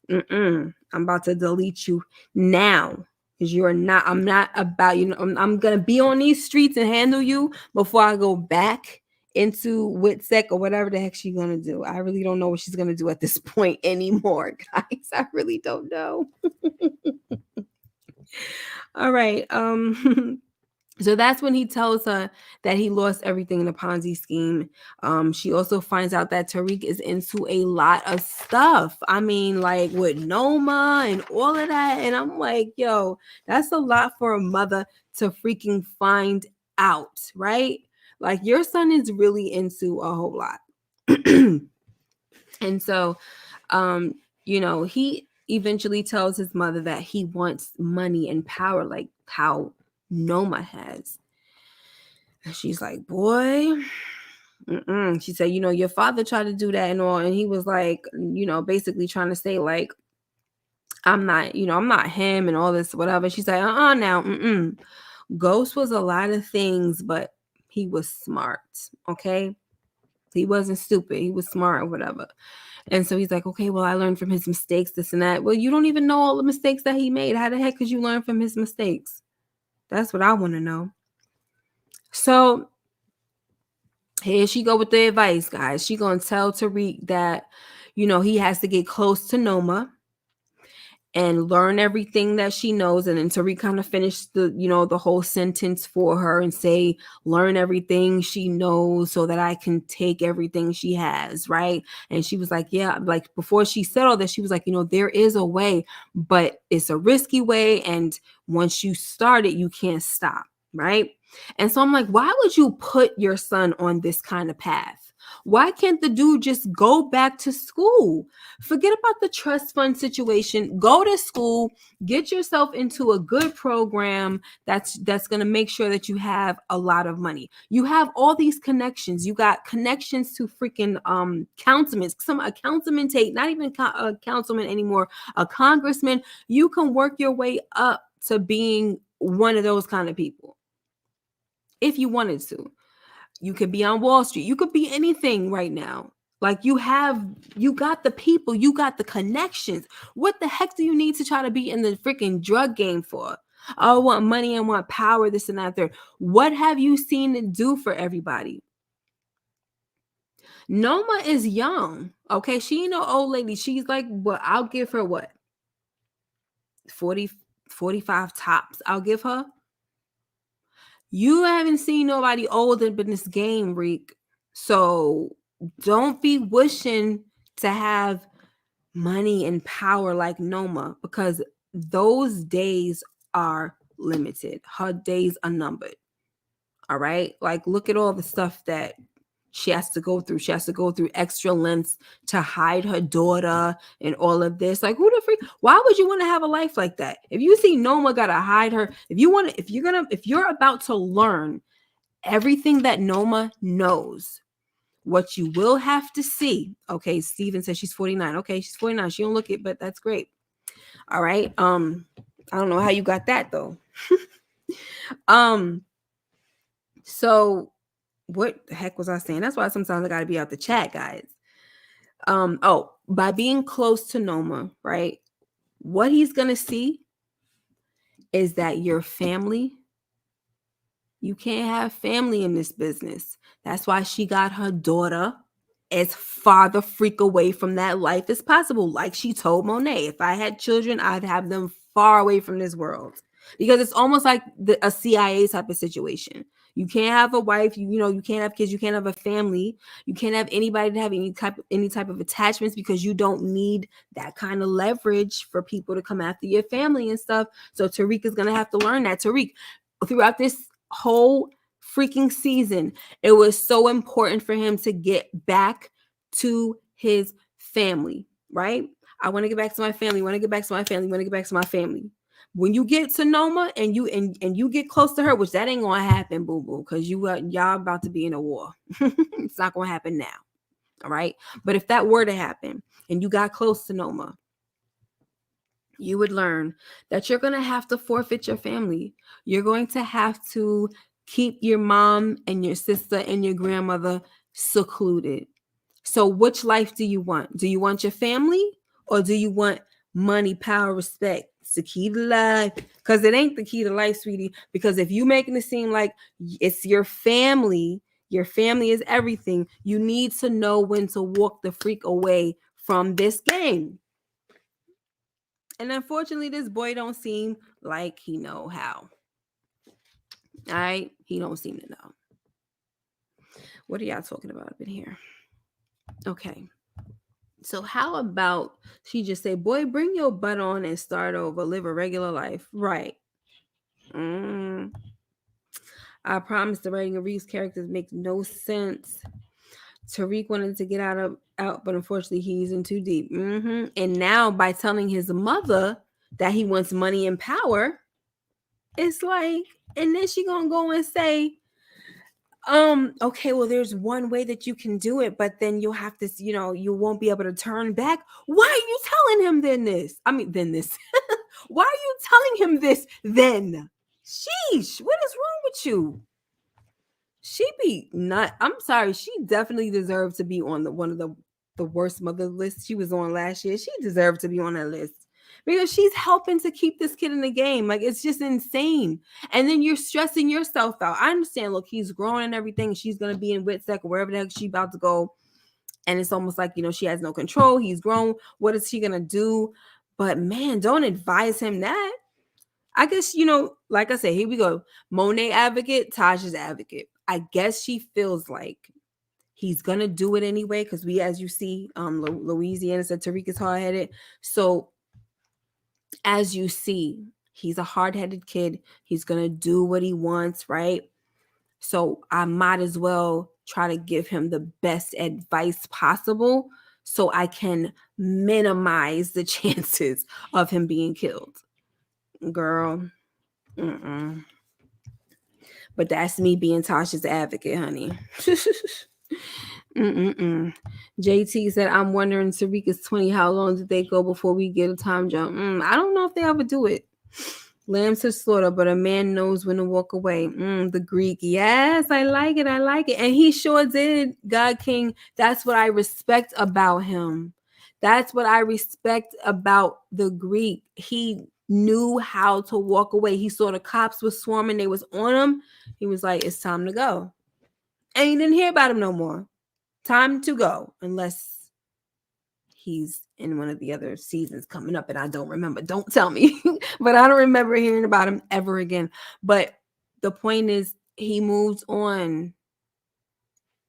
I'm about to delete you now. Because I'm not about, I'm going to be on these streets and handle you before I go back into WITSEC or whatever the heck she's going to do. I really don't know what she's going to do at this point anymore, guys. I really don't know. All right. So that's when he tells her that he lost everything in the Ponzi scheme. She also finds out that Tariq is into a lot of stuff. I mean, like with Noma and all of that. And I'm like, yo, that's a lot for a mother to freaking find out, right? Like your son is really into a whole lot. And so, he eventually tells his mother that he wants money and power like how Noma has. And she's like, boy, she said, your father tried to do that and all. And he was like, basically trying to say like, I'm not him and all this, whatever. She's like, now. Ghost was a lot of things, but he was smart. Okay. He wasn't stupid. He was smart or whatever. And so he's like, okay, well, I learned from his mistakes, this and that. Well, you don't even know all the mistakes that he made. How the heck could you learn from his mistakes? That's what I want to know. So here she go with the advice, guys. She gonna tell Tariq that, he has to get close to Noma and learn everything that she knows. And then Tariq kind of finished the whole sentence for her and say, learn everything she knows so that I can take everything she has, right? And she was like, yeah, like before she said all that, she was like, there is a way, but it's a risky way. And once you start it, you can't stop, right? And so I'm like, why would you put your son on this kind of path? Why can't the dude just go back to school? Forget about the trust fund situation. Go to school, get yourself into a good program that's going to make sure that you have a lot of money. You have all these connections. You got connections to freaking councilmen. A councilman not even a councilman anymore, a congressman. You can work your way up to being one of those kind of people if you wanted to. You could be on Wall Street. You could be anything right now. Like you got the people, you got the connections. What the heck do you need to try to be in the freaking drug game for? I want money, I want power, this and that, third. What have you seen it do for everybody? Noma is young. Okay, she ain't no old lady. She's like, well, I'll give her what? 40, 45 tops. I'll give her. You haven't seen nobody older in this game, Reek. So don't be wishing to have money and power like Noma, because those days are limited. Her days are numbered. All right. Like, look at all the stuff that she has to go through. She has to go through extra lengths to hide her daughter and all of this. Like, who the freak? Why would you want to have a life like that? If you see Noma gotta hide her, if you're about to learn everything that Noma knows, what you will have to see. Okay, Steven says she's 49. Okay, she's 49. She don't look it, but that's great. All right. I don't know how you got that though. So what the heck was I saying? That's why sometimes I gotta be out the chat, guys. By being close to Noma, right? What he's gonna see is that your family, you can't have family in this business. That's why she got her daughter as far the freak away from that life as possible. Like she told Monet, if I had children, I'd have them far away from this world. Because it's almost like a CIA type of situation. You can't have a wife, you can't have kids, you can't have a family, you can't have anybody to have any type of attachments, because you don't need that kind of leverage for people to come after your family and stuff. So Tariq is gonna have to learn that. Tariq, throughout this whole freaking season, it was so important for him to get back to his family, right? I want to get back to my family. When you get to Noma and you get close to her, which that ain't gonna happen, boo boo, because y'all about to be in a war. It's not gonna happen now. All right. But if that were to happen and you got close to Noma, you would learn that you're gonna have to forfeit your family. You're going to have to keep your mom and your sister and your grandmother secluded. So which life do you want? Do you want your family, or do you want money, power, respect? It's the key to life. Because it ain't the key to life, sweetie. Because if you making it seem like it's your family is everything, you need to know when to walk the freak away from this game. And unfortunately, this boy don't seem like he know how. All right? He don't seem to know. What are y'all talking about up in here? Okay. So how about she just say, boy, bring your butt on and start over, live a regular life. Right. I promise the writing of Reese's characters makes no sense. Tariq wanted to get out, but unfortunately he's in too deep. And now by telling his mother that he wants money and power, it's like, and then she gonna go and say, okay, well, there's one way that you can do it, but then you'll have to, you won't be able to turn back. Why are you telling him this? Why are you telling him this then? Sheesh, what is wrong with you? She be not, I'm sorry, she definitely deserved to be on one of the worst mother lists she was on last year. She deserved to be on that list because she's helping to keep this kid in the game. Like, it's just insane. And then you're stressing yourself out. I understand, look, he's growing and everything. She's going to be in WITSEC or wherever the heck she's about to go. And it's almost like, she has no control. He's grown. What is she going to do? But man, don't advise him that. I guess, like I said, here we go. Monet advocate, Tasha's advocate. I guess she feels like he's going to do it anyway because we, as you see, Louisiana said Tariq is hard-headed. So as you see, he's a hard-headed kid. He's going to do what he wants, right? So I might as well try to give him the best advice possible so I can minimize the chances of him being killed. Girl. But that's me being Tasha's advocate, honey. JT said, I'm wondering, Tariq is 20. How long did they go before we get a time jump? I don't know if they ever do it. Lambs to slaughter, but a man knows when to walk away. The Greek. Yes, I like it. And he sure did, God King. That's what I respect about him. That's what I respect about the Greek. He knew how to walk away. He saw the cops was swarming. They was on him. He was like, it's time to go. And he didn't hear about him no more. Time to go. Unless he's in one of the other seasons coming up and I don't remember. Don't tell me. But I don't remember hearing about him ever again. But the point is, he moves on.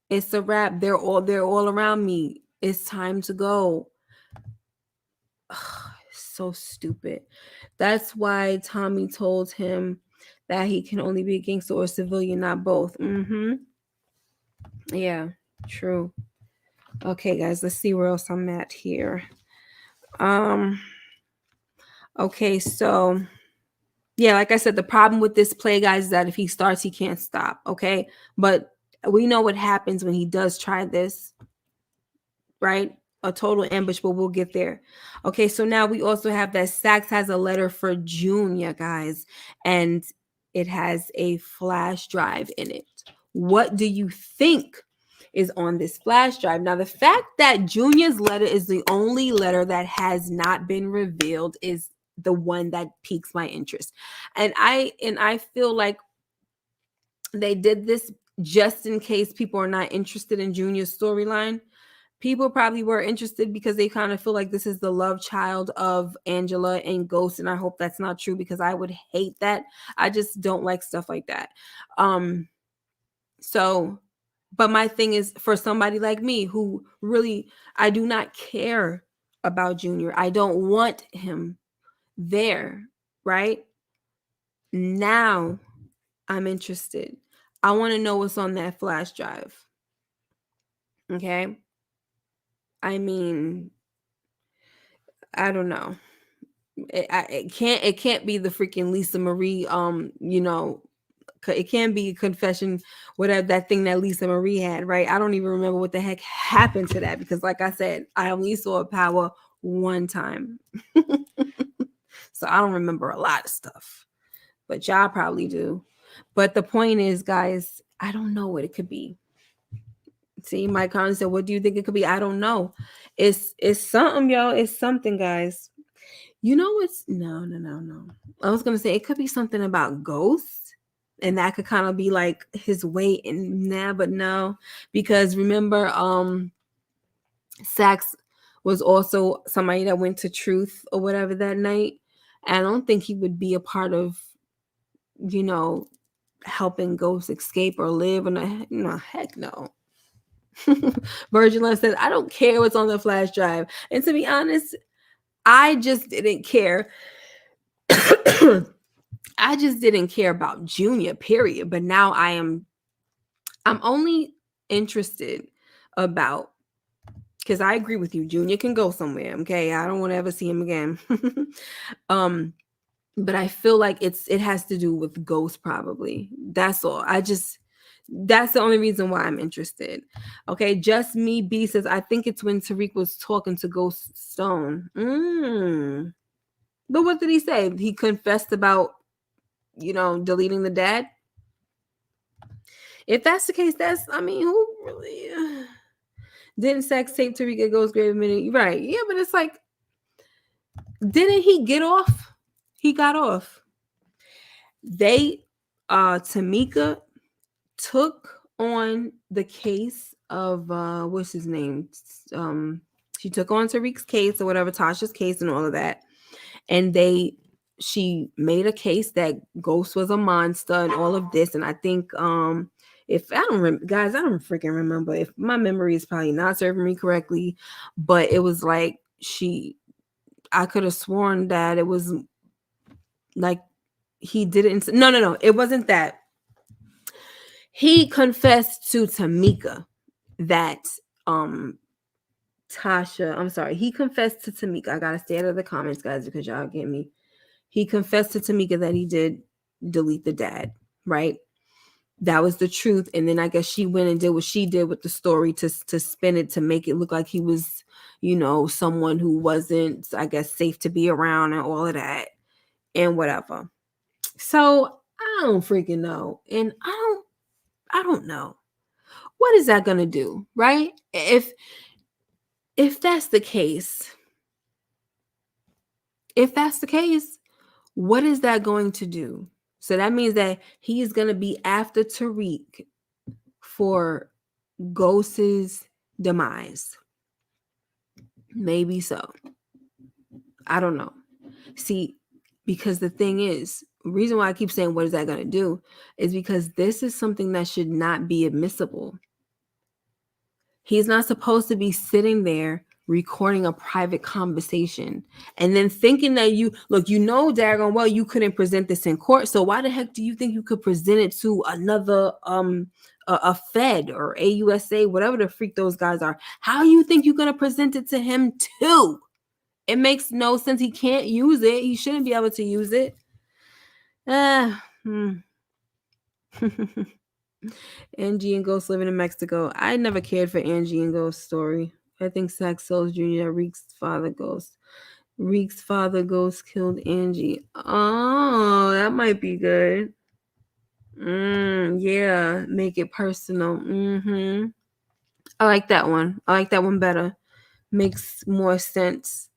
It's a wrap. They're all around me. It's time to go. So stupid. That's why Tommy told him that he can only be a gangster or a civilian, not both. Yeah, true. Okay, guys, let's see where else I'm at here. Okay, so yeah, like I said, the problem with this play, guys, is that if he starts, he can't stop. Okay, but we know what happens when he does try this, right? A total ambush, but we'll get there. Okay, so now we also have that Saxe has a letter for Junior, guys, and it has a flash drive in it. What do you think is on this flash drive? Now, the fact that Junior's letter is the only letter that has not been revealed is the one that piques my interest. And I feel like they did this just in case people are not interested in Junior's storyline. People probably were interested because they kind of feel like this is the love child of Angela and Ghost. And I hope that's not true because I would hate that. I just don't like stuff like that. But my thing is, for somebody like me who really, I do not care about Junior. I don't want him there, right? Now I'm interested. I want to know what's on that flash drive. Okay. I mean, I don't know. It can't be the freaking Lisa Marie, it can't be a confession, whatever that thing that Lisa Marie had, right? I don't even remember what the heck happened to that because, like I said, I only saw Power one time. So I don't remember a lot of stuff, but y'all probably do. But the point is, guys, I don't know what it could be. See, my comment said, what do you think it could be? I don't know. It's something, y'all. It's something, guys. You know what's no. I was gonna say it could be something about ghosts, and that could kind of be like his weight and but no, because remember, Sax was also somebody that went to Truth or whatever that night. And I don't think he would be a part of, you know, helping ghosts escape or live. And no, heck no. Virgin Love says, I don't care what's on the flash drive. And to be honest, I just didn't care. I just didn't care about Junior, period. But now I'm only interested about, because I agree with you, Junior can go somewhere. Okay. I don't want to ever see him again. But I feel like it has to do with ghosts, probably. That's all. That's the only reason why I'm interested. Okay, Just Me B says, I think it's when Tariq was talking to Ghost Stone. But what did he say? He confessed about, deleting the dad? If that's the case, who really didn't sex tape Tariq at Ghost Grave a minute? Right. Yeah, but it's like, didn't he get off? He got off. Tamika took on the case of what's his name? She took on Tariq's case or whatever, Tasha's case and all of that. And she made a case that Ghost was a monster and all of this. And I think if I don't guys, I don't freaking remember. If my memory is probably not serving me correctly, but it was like I could have sworn that it was like he didn't. No, it wasn't that. He confessed to Tamika that Tasha, I'm sorry, he confessed to Tamika. I gotta stay out of the comments, guys, because y'all get me. He confessed to Tamika that he did delete the dad, right? That was the truth. And then I guess she went and did what she did with the story to spin it to make it look like he was, someone who wasn't, I guess, safe to be around and all of that and whatever. So I don't freaking know. And I don't know. What is that going to do, right? If that's the case, what is that going to do? So that means that he's going to be after Tariq for Ghost's demise. Maybe so. I don't know. See, because the thing is, the reason why I keep saying what is that going to do is because this is something that should not be admissible. He's not supposed to be sitting there recording a private conversation and then thinking that daggone well you couldn't present this in court. So why the heck do you think you could present it to another a Fed or AUSA, whatever the freak those guys are? How you think you're gonna present it to him too? It makes no sense. He can't use it. He shouldn't be able to use it. Angie and Ghost living in Mexico. I never cared for Angie and Ghost story. I think Sax Souls Jr. Reek's father Ghost killed Angie. Oh, that might be good. Yeah, make it personal. I like that one. I like that one better. Makes more sense.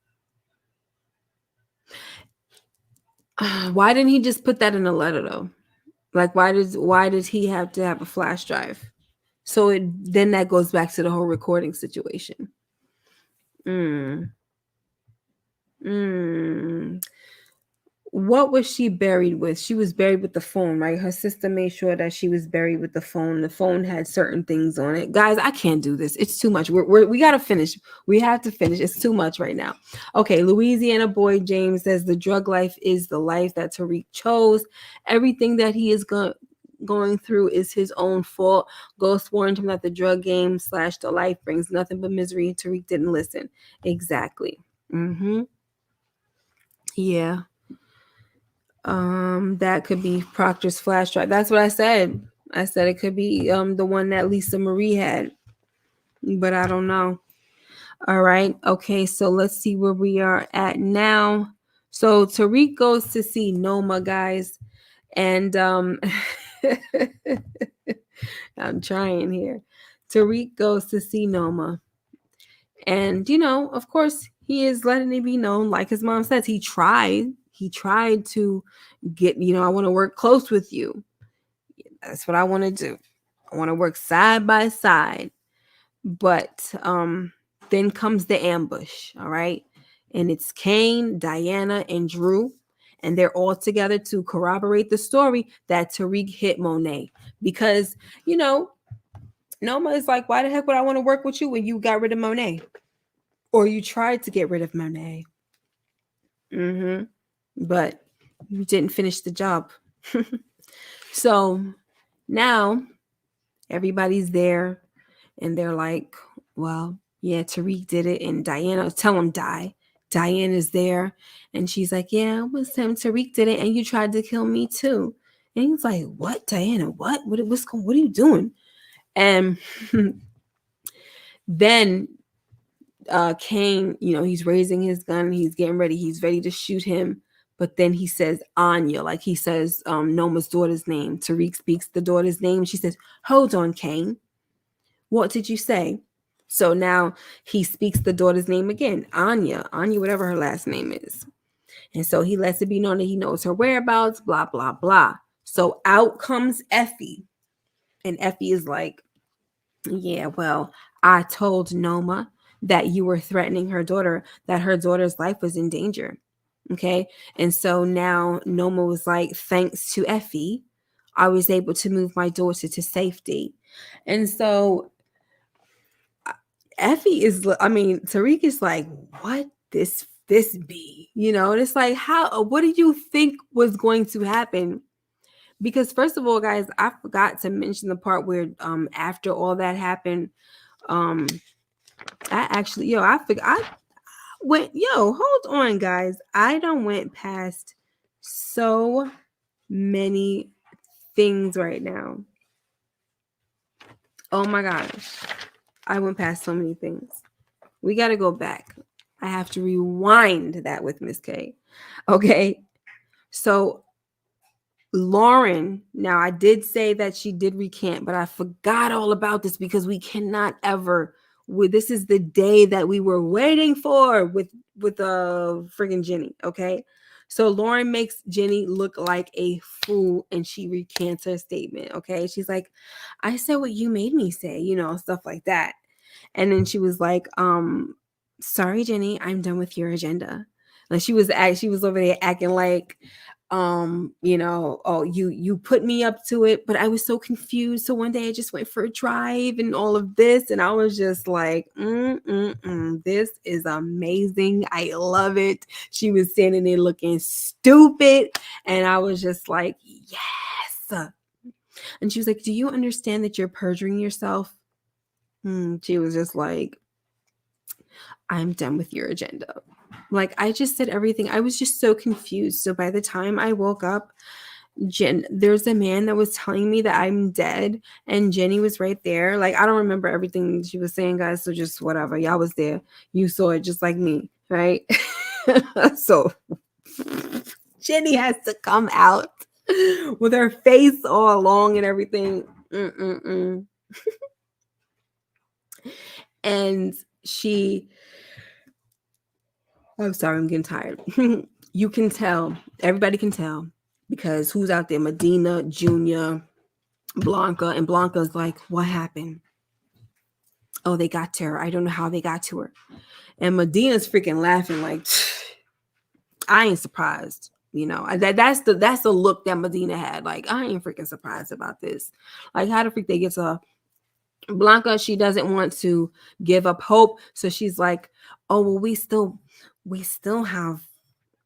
Why didn't he just put that in a letter though? Like, why does he have to have a flash drive? So then that goes back to the whole recording situation. What was she buried with? She was buried with the phone, right? Her sister made sure that she was buried with the phone. The phone had certain things on it. Guys, I can't do this. It's too much. We got to finish. We have to finish. It's too much right now. Okay, Louisiana boy James says the drug life is the life that Tariq chose. Everything that he is going through is his own fault. Ghost warned him that the drug game / the life brings nothing but misery. Tariq didn't listen. Exactly. Yeah. That could be Proctor's flash drive. That's what I said. I said it could be the one that Lisa Marie had, but I don't know. All right. Okay. So let's see where we are at now. So Tariq goes to see Noma, guys, and I'm trying here. Tariq goes to see Noma, and of course, he is letting it be known, like his mom says, he tried to get, I want to work close with you. That's what I want to do. I want to work side by side. But then comes the ambush, all right? And it's Cane, Diana, and Drew. And they're all together to corroborate the story that Tariq hit Monet. Because, Noma is like, why the heck would I want to work with you when you got rid of Monet? Or you tried to get rid of Monet. But you didn't finish the job. So now everybody's there and they're like, well, yeah, Tariq did it. And Diana, tell him die. Diane is there and she's like, yeah, it was him. Tariq did it. And you tried to kill me too. And he's like, what, Diana? What are you doing? And then Cane, he's raising his gun. He's getting ready. He's ready to shoot him. But then he says Anya, like he says Noma's daughter's name. Tariq speaks the daughter's name. She says, hold on, Cane. What did you say? So now he speaks the daughter's name again, Anya, whatever her last name is. And so he lets it be known that he knows her whereabouts, blah, blah, blah. So out comes Effie. And Effie is like, yeah, well, I told Noma that you were threatening her daughter, that her daughter's life was in danger. Okay. And so now Noma was like, thanks to Effie, I was able to move my daughter to safety. And so Effie is, Tariq is like, what this be? And it's like, what did you think was going to happen? Because first of all, guys, I forgot to mention the part where after all that happened, I went, hold on, guys. I don't went past so many things right now. Oh my gosh. I went past so many things. We got to go back. I have to rewind that with Miss K. Okay. So Lauren, now I did say that she did recant, but I forgot all about this because we cannot ever. This is the day that we were waiting for with friggin' Jenny. Okay. So Lauren makes Jenny look like a fool and she recants her statement. Okay. She's like, I said what you made me say, stuff like that. And then she was like, sorry, Jenny, I'm done with your agenda. Like she was over there acting like, oh, you put me up to it, but I was so confused. So one day I just went for a drive and all of this. And I was just like, this is amazing. I love it. She was standing there looking stupid. And I was just like, yes. And she was like, do you understand that you're perjuring yourself? She was just like, I'm done with your agenda. Like, I just said everything. I was just so confused. So by the time I woke up, there's a man that was telling me that I'm dead, and Jenny was right there. Like, I don't remember everything she was saying, guys. So just whatever. Y'all was there. You saw it just like me, right? So Jenny has to come out with her face all long and everything. And I'm sorry, I'm getting tired. You can tell, everybody can tell, because who's out there? Medina, Junior, Blanca, and Blanca's like, what happened? Oh, they got to her. I don't know how they got to her. And Medina's freaking laughing like, I ain't surprised. That's the look that Medina had. Like, I ain't freaking surprised about this. Like, how the freak they get to her? Blanca, she doesn't want to give up hope. So she's like, oh, well, we still have,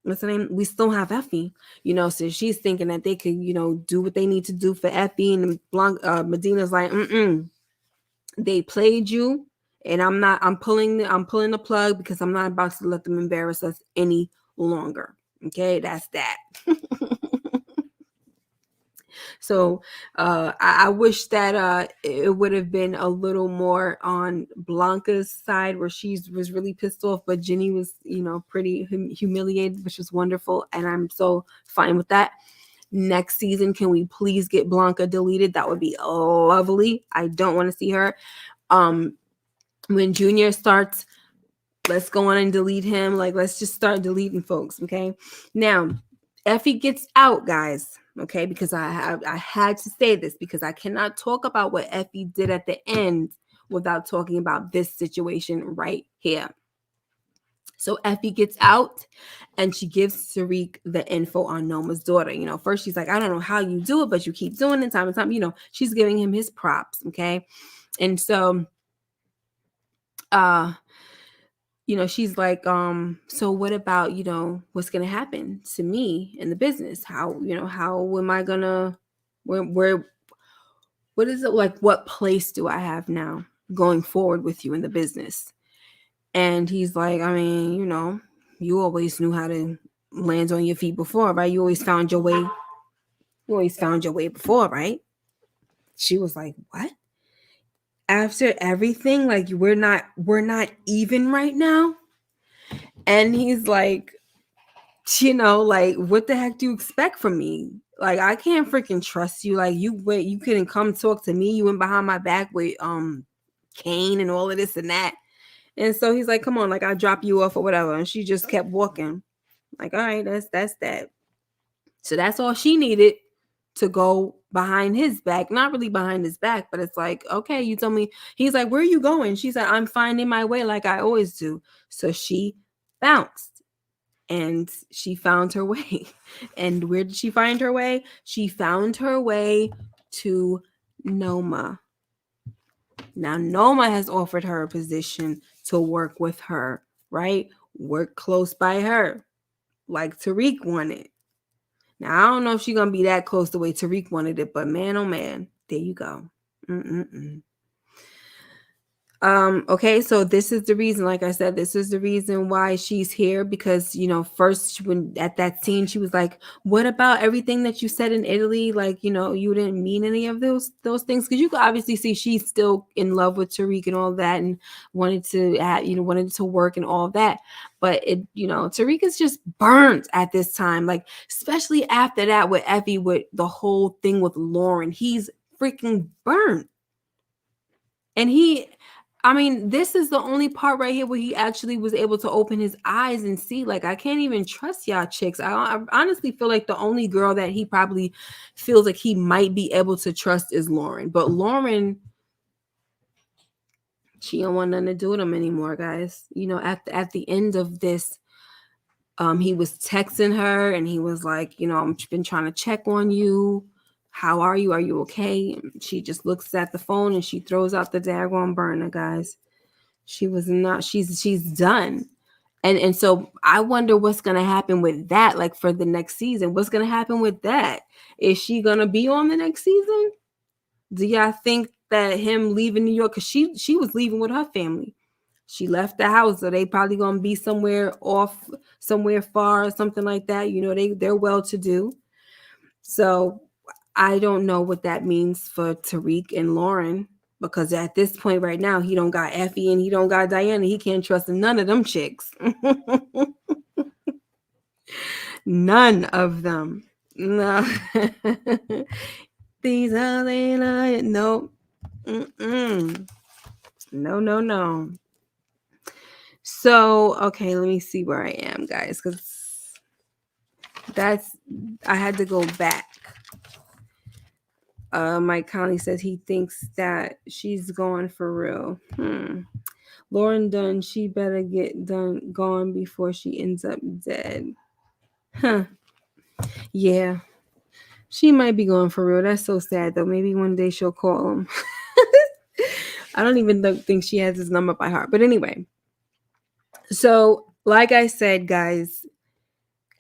what's her name? We still have Effie, so she's thinking that they could, do what they need to do for Effie. And Medina's like, they played you, and I'm pulling the plug because I'm not about to let them embarrass us any longer. Okay, that's that. So I wish that it would have been a little more on Blanca's side where she was really pissed off, but Jenny was, pretty humiliated, which was wonderful. And I'm so fine with that. Next season, can we please get Blanca deleted? That would be lovely. I don't want to see her. When Junior starts let's go on and delete him. Like, let's just start deleting folks. Okay. Now, Effie gets out, guys. Okay, because I had to say this because I cannot talk about what Effie did at the end without talking about this situation right here. So Effie gets out and she gives Tariq the info on Noma's daughter. You know, first she's like, I don't know how you do it, but you keep doing it time and time. You know, she's giving him his props. Okay. And so, you know, she's like, so what about, you know, what's going to happen to me in the business? How, you know, how am I gonna, where, what is it like? What place do I have now going forward with you in the business? And he's like, I mean, you know, you always knew how to land on your feet before, right? You always found your way. You always found your way before, right? She was like, what? After everything, like we're not even right now. And he's like, you know, like what the heck do you expect from me? Like I can't freaking trust you. Like you couldn't come talk to me. You went behind my back with Kane and all of this and that. And so he's like, come on, like I'll drop you off or whatever. And she just kept walking. Like, all right, that's that. So that's all she needed to go behind his back. Not really behind his back, but it's like, okay, you told me. He's like, where are you going? She's like, I'm finding my way like I always do. So she bounced and she found her way. And where did she find her way? She found her way to Noma. Now, Noma has offered her a position to work with her, right? Work close by her, like Tariq wanted. Now, I don't know if she's going to be that close the way Tariq wanted it, but man, oh man, there you go. Okay, so this is the reason, like I said, this is the reason why she's here because, you know, first when at that scene, she was like, what about everything that you said in Italy? Like, you know, you didn't mean any of those things because you could obviously see she's still in love with Tariq and all that and wanted to work and all that. But it, you know, Tariq is just burnt at this time, like, especially after that with Effie, with the whole thing with Lauren, he's freaking burnt. And this is the only part right here where he actually was able to open his eyes and see, like, I can't even trust y'all chicks. I honestly feel like the only girl that he probably feels like he might be able to trust is Lauren. But Lauren, she don't want nothing to do with him anymore, guys. You know, at the end of this, he was texting her and he was like, you know, I've been trying to check on you. How are you? Are you okay? And she just looks at the phone and she throws out the daggone burner, guys. She was not, she's done. And so I wonder what's going to happen with that, like for the next season. What's going to happen with that? Is she going to be on the next season? Do y'all think that him leaving New York, because she was leaving with her family. She left the house, so they probably going to be somewhere far or something like that. You know, they're well to do. So I don't know what that means for Tariq and Lauren, because at this point right now, he don't got Effie and he don't got Diana. He can't trust none of them chicks. None of them. No. These are they lying. No. No. So, okay, let me see where I am, guys, because I had to go back. Mike Conley says he thinks that she's gone for real. Lauren Dunn, she better get gone before she ends up dead. Huh. Yeah. She might be going for real. That's so sad, though. Maybe one day she'll call him. I don't even think she has his number by heart. But anyway. So, like I said, guys,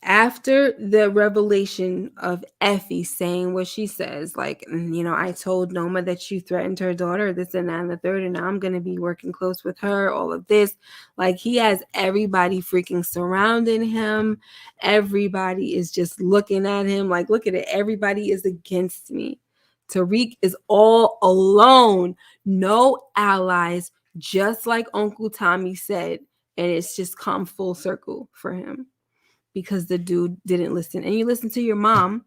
after the revelation of Effie saying what she says, like, you know, I told Noma that you threatened her daughter, this and that and the third, and now I'm going to be working close with her, all of this. Like, he has everybody freaking surrounding him. Everybody is just looking at him like, look at it. Everybody is against me. Tariq is all alone. No allies, just like Uncle Tommy said. And it's just come full circle for him. Because the dude didn't listen. And you listen to your mom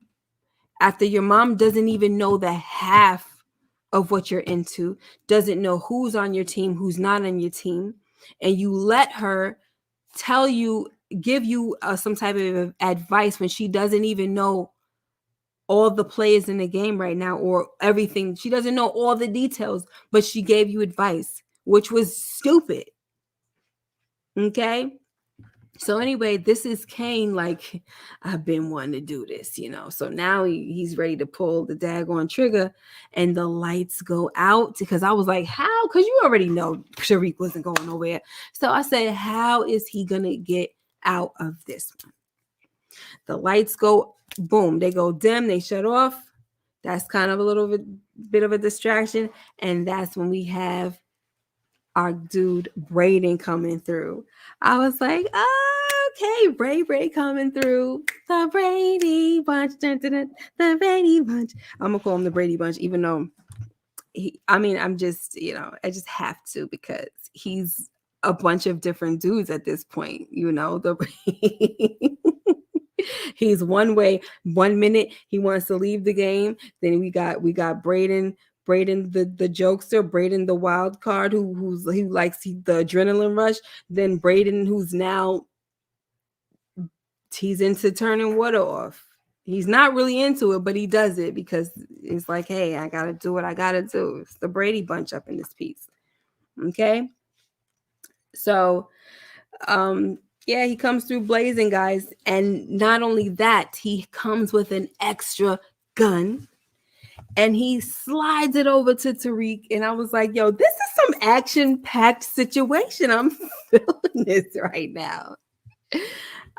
after your mom doesn't even know the half of what you're into, doesn't know who's on your team, who's not on your team. and you let her give you some type of advice when she doesn't even know all the players in the game right now or everything. She doesn't know all the details, but she gave you advice, which was stupid. Okay. So anyway, this is Kane. Like, I've been wanting to do this, So now he's ready to pull the daggone trigger, and the lights go out because I was like, how? Because you already know Tariq wasn't going nowhere. So I said, how is he gonna get out of this one? The lights go boom, they go dim, they shut off. That's kind of a little bit of a distraction, and that's when we have our dude Brayden coming through. I was like, oh, okay, Bray coming through. The Brady Bunch. The Brady Bunch. I'm gonna call him the Brady Bunch, even though I'm just, I just have to because he's a bunch of different dudes at this point, He's one way. 1 minute he wants to leave the game. Then we got Brayden the jokester, Brayden the wild card who likes the adrenaline rush. Then Brayden who's now he's into turning water off. He's not really into it, but he does it because it's like, hey, I gotta do what I gotta do. It's the Brady Bunch up in this piece. Okay. So yeah, he comes through blazing, guys. And not only that, he comes with an extra gun and he slides it over to Tariq. And I was like, yo, this is some action-packed situation. I'm feeling this right now.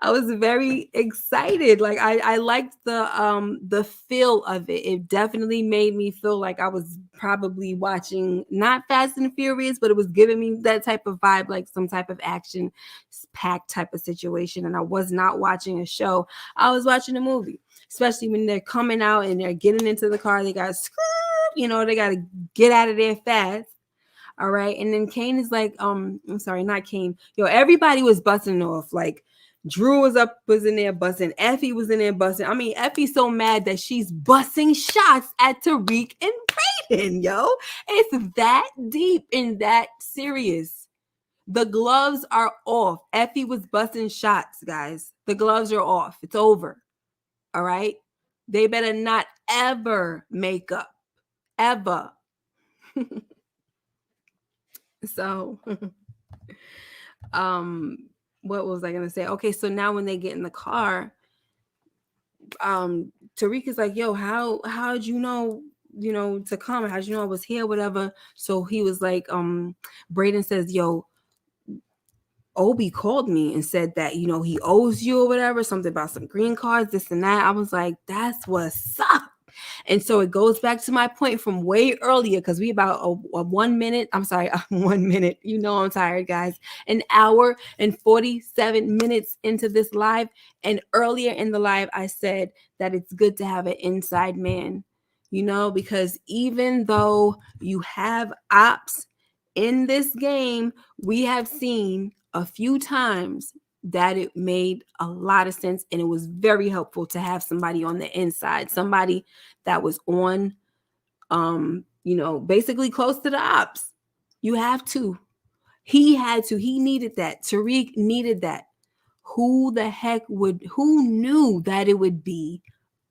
I was very excited. Like I liked the feel of it. It definitely made me feel like I was probably watching not Fast and Furious, but it was giving me that type of vibe, like some type of action packed type of situation. And I was not watching a show. I was watching a movie, especially when they're coming out and they're getting into the car. They got they got to get out of there fast. All right. And then Kane is like, I'm sorry, not Kane. Yo, everybody was busting off. Like Drew was in there busting. Effie was in there busting. I mean, Effie's so mad that she's busting shots at Tariq and Brayden, yo. It's that deep and that serious. The gloves are off. Effie was busting shots, guys. The gloves are off. It's over. All right. They better not ever make up. Ever. So, what was I gonna say? Okay, so now when they get in the car, Tariq is like, yo, how'd you know, to come? How'd you know I was here, whatever? So he was like, Brayden says, yo, Obi called me and said that, he owes you or whatever, something about some green cards, this and that. I was like, that's what's up. And so it goes back to my point from way earlier because we about a 1 minute. I'm sorry, 1 minute. I'm tired, guys. An hour and 47 minutes into this live. And earlier in the live, I said that it's good to have an inside man, because even though you have ops in this game, we have seen a few times that it made a lot of sense and it was very helpful to have somebody on the inside, somebody that was on basically close to the ops. You have to. He needed that. Tariq needed that. Who knew that it would be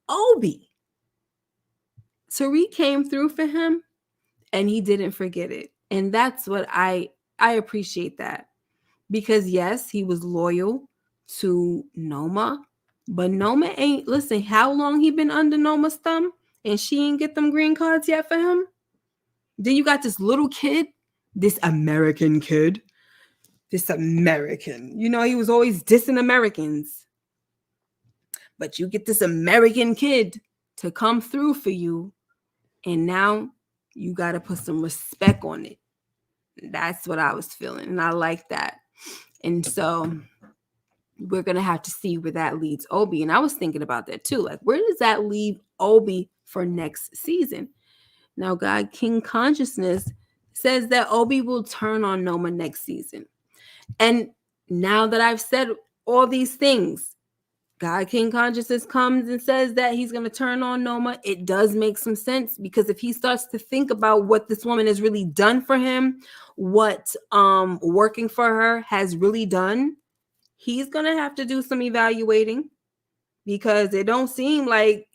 Obi? Tariq came through for him and he didn't forget it. And that's what I appreciate that. Because yes, he was loyal to Noma, but Noma ain't, listen, how long he been under Noma's thumb and she ain't get them green cards yet for him? Then you got this little kid, this American kid, he was always dissing Americans. But you get this American kid to come through for you, and now you got to put some respect on it. That's what I was feeling, and I like that. And so we're going to have to see where that leads Obi. And I was thinking about that too. Like, where does that leave Obi for next season? Now, God King Consciousness says that Obi will turn on Noma next season. And now that I've said all these things, God King Consciousness comes and says that he's going to turn on Noma, it does make some sense, because if he starts to think about what this woman has really done for him, what working for her has really done, he's going to have to do some evaluating, because it don't seem like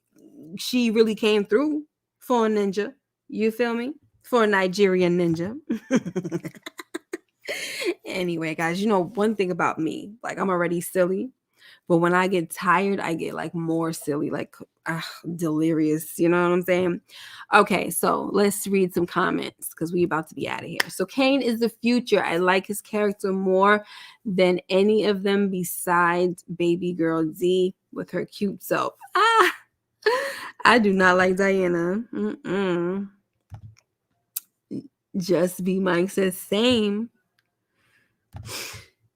she really came through for a ninja. You feel me? For a Nigerian ninja. Anyway, guys, you know one thing about me, like I'm already silly. But when I get tired, I get like more silly, like delirious. You know what I'm saying? Okay, so let's read some comments because we about to be out of here. So Kane is the future. I like his character more than any of them besides baby girl Z with her cute self. I do not like Diana. Just be Mike says same.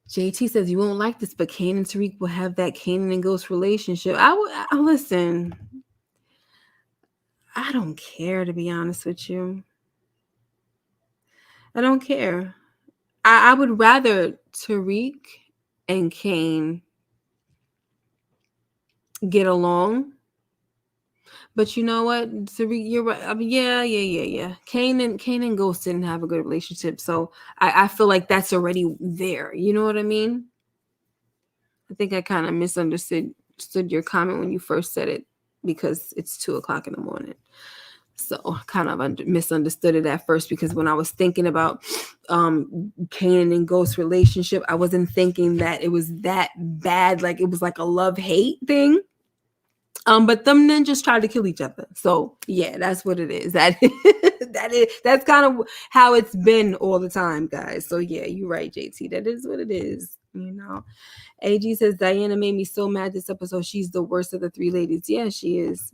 JT says you won't like this, but Kane and Tariq will have that Kanan and Ghost relationship. I listen. I don't care, to be honest with you. I don't care. I would rather Tariq and Kane get along. But you know what, Tariq, you're right. I mean, yeah. Kane and Ghost didn't have a good relationship, so I feel like that's already there. You know what I mean? I think I kind of misunderstood your comment when you first said it, because it's 2:00 in the morning. So kind of misunderstood it at first, because when I was thinking about Kanan and Ghost relationship, I wasn't thinking that it was that bad. Like it was like a love-hate thing. But them ninjas tried to kill each other. So yeah, that's what it is. That's kind of how it's been all the time, guys. So yeah, you're right, JT. That is what it is. You know. AG says Diana made me so mad this episode. She's the worst of the three ladies. Yeah, she is.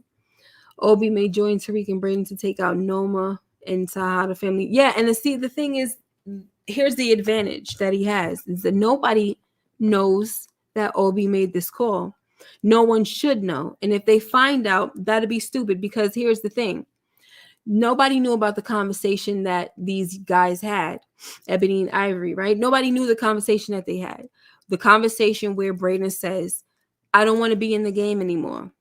Obi may join Tariq and Brayden to take out Noma and Tahada family. Yeah, and the thing is, here's the advantage that he has, is that nobody knows that Obi made this call. No one should know. And if they find out, that'd be stupid, because here's the thing. Nobody knew about the conversation that these guys had, Ebony and Ivory, right? Nobody knew the conversation that they had. The conversation where Brayden says, I don't want to be in the game anymore.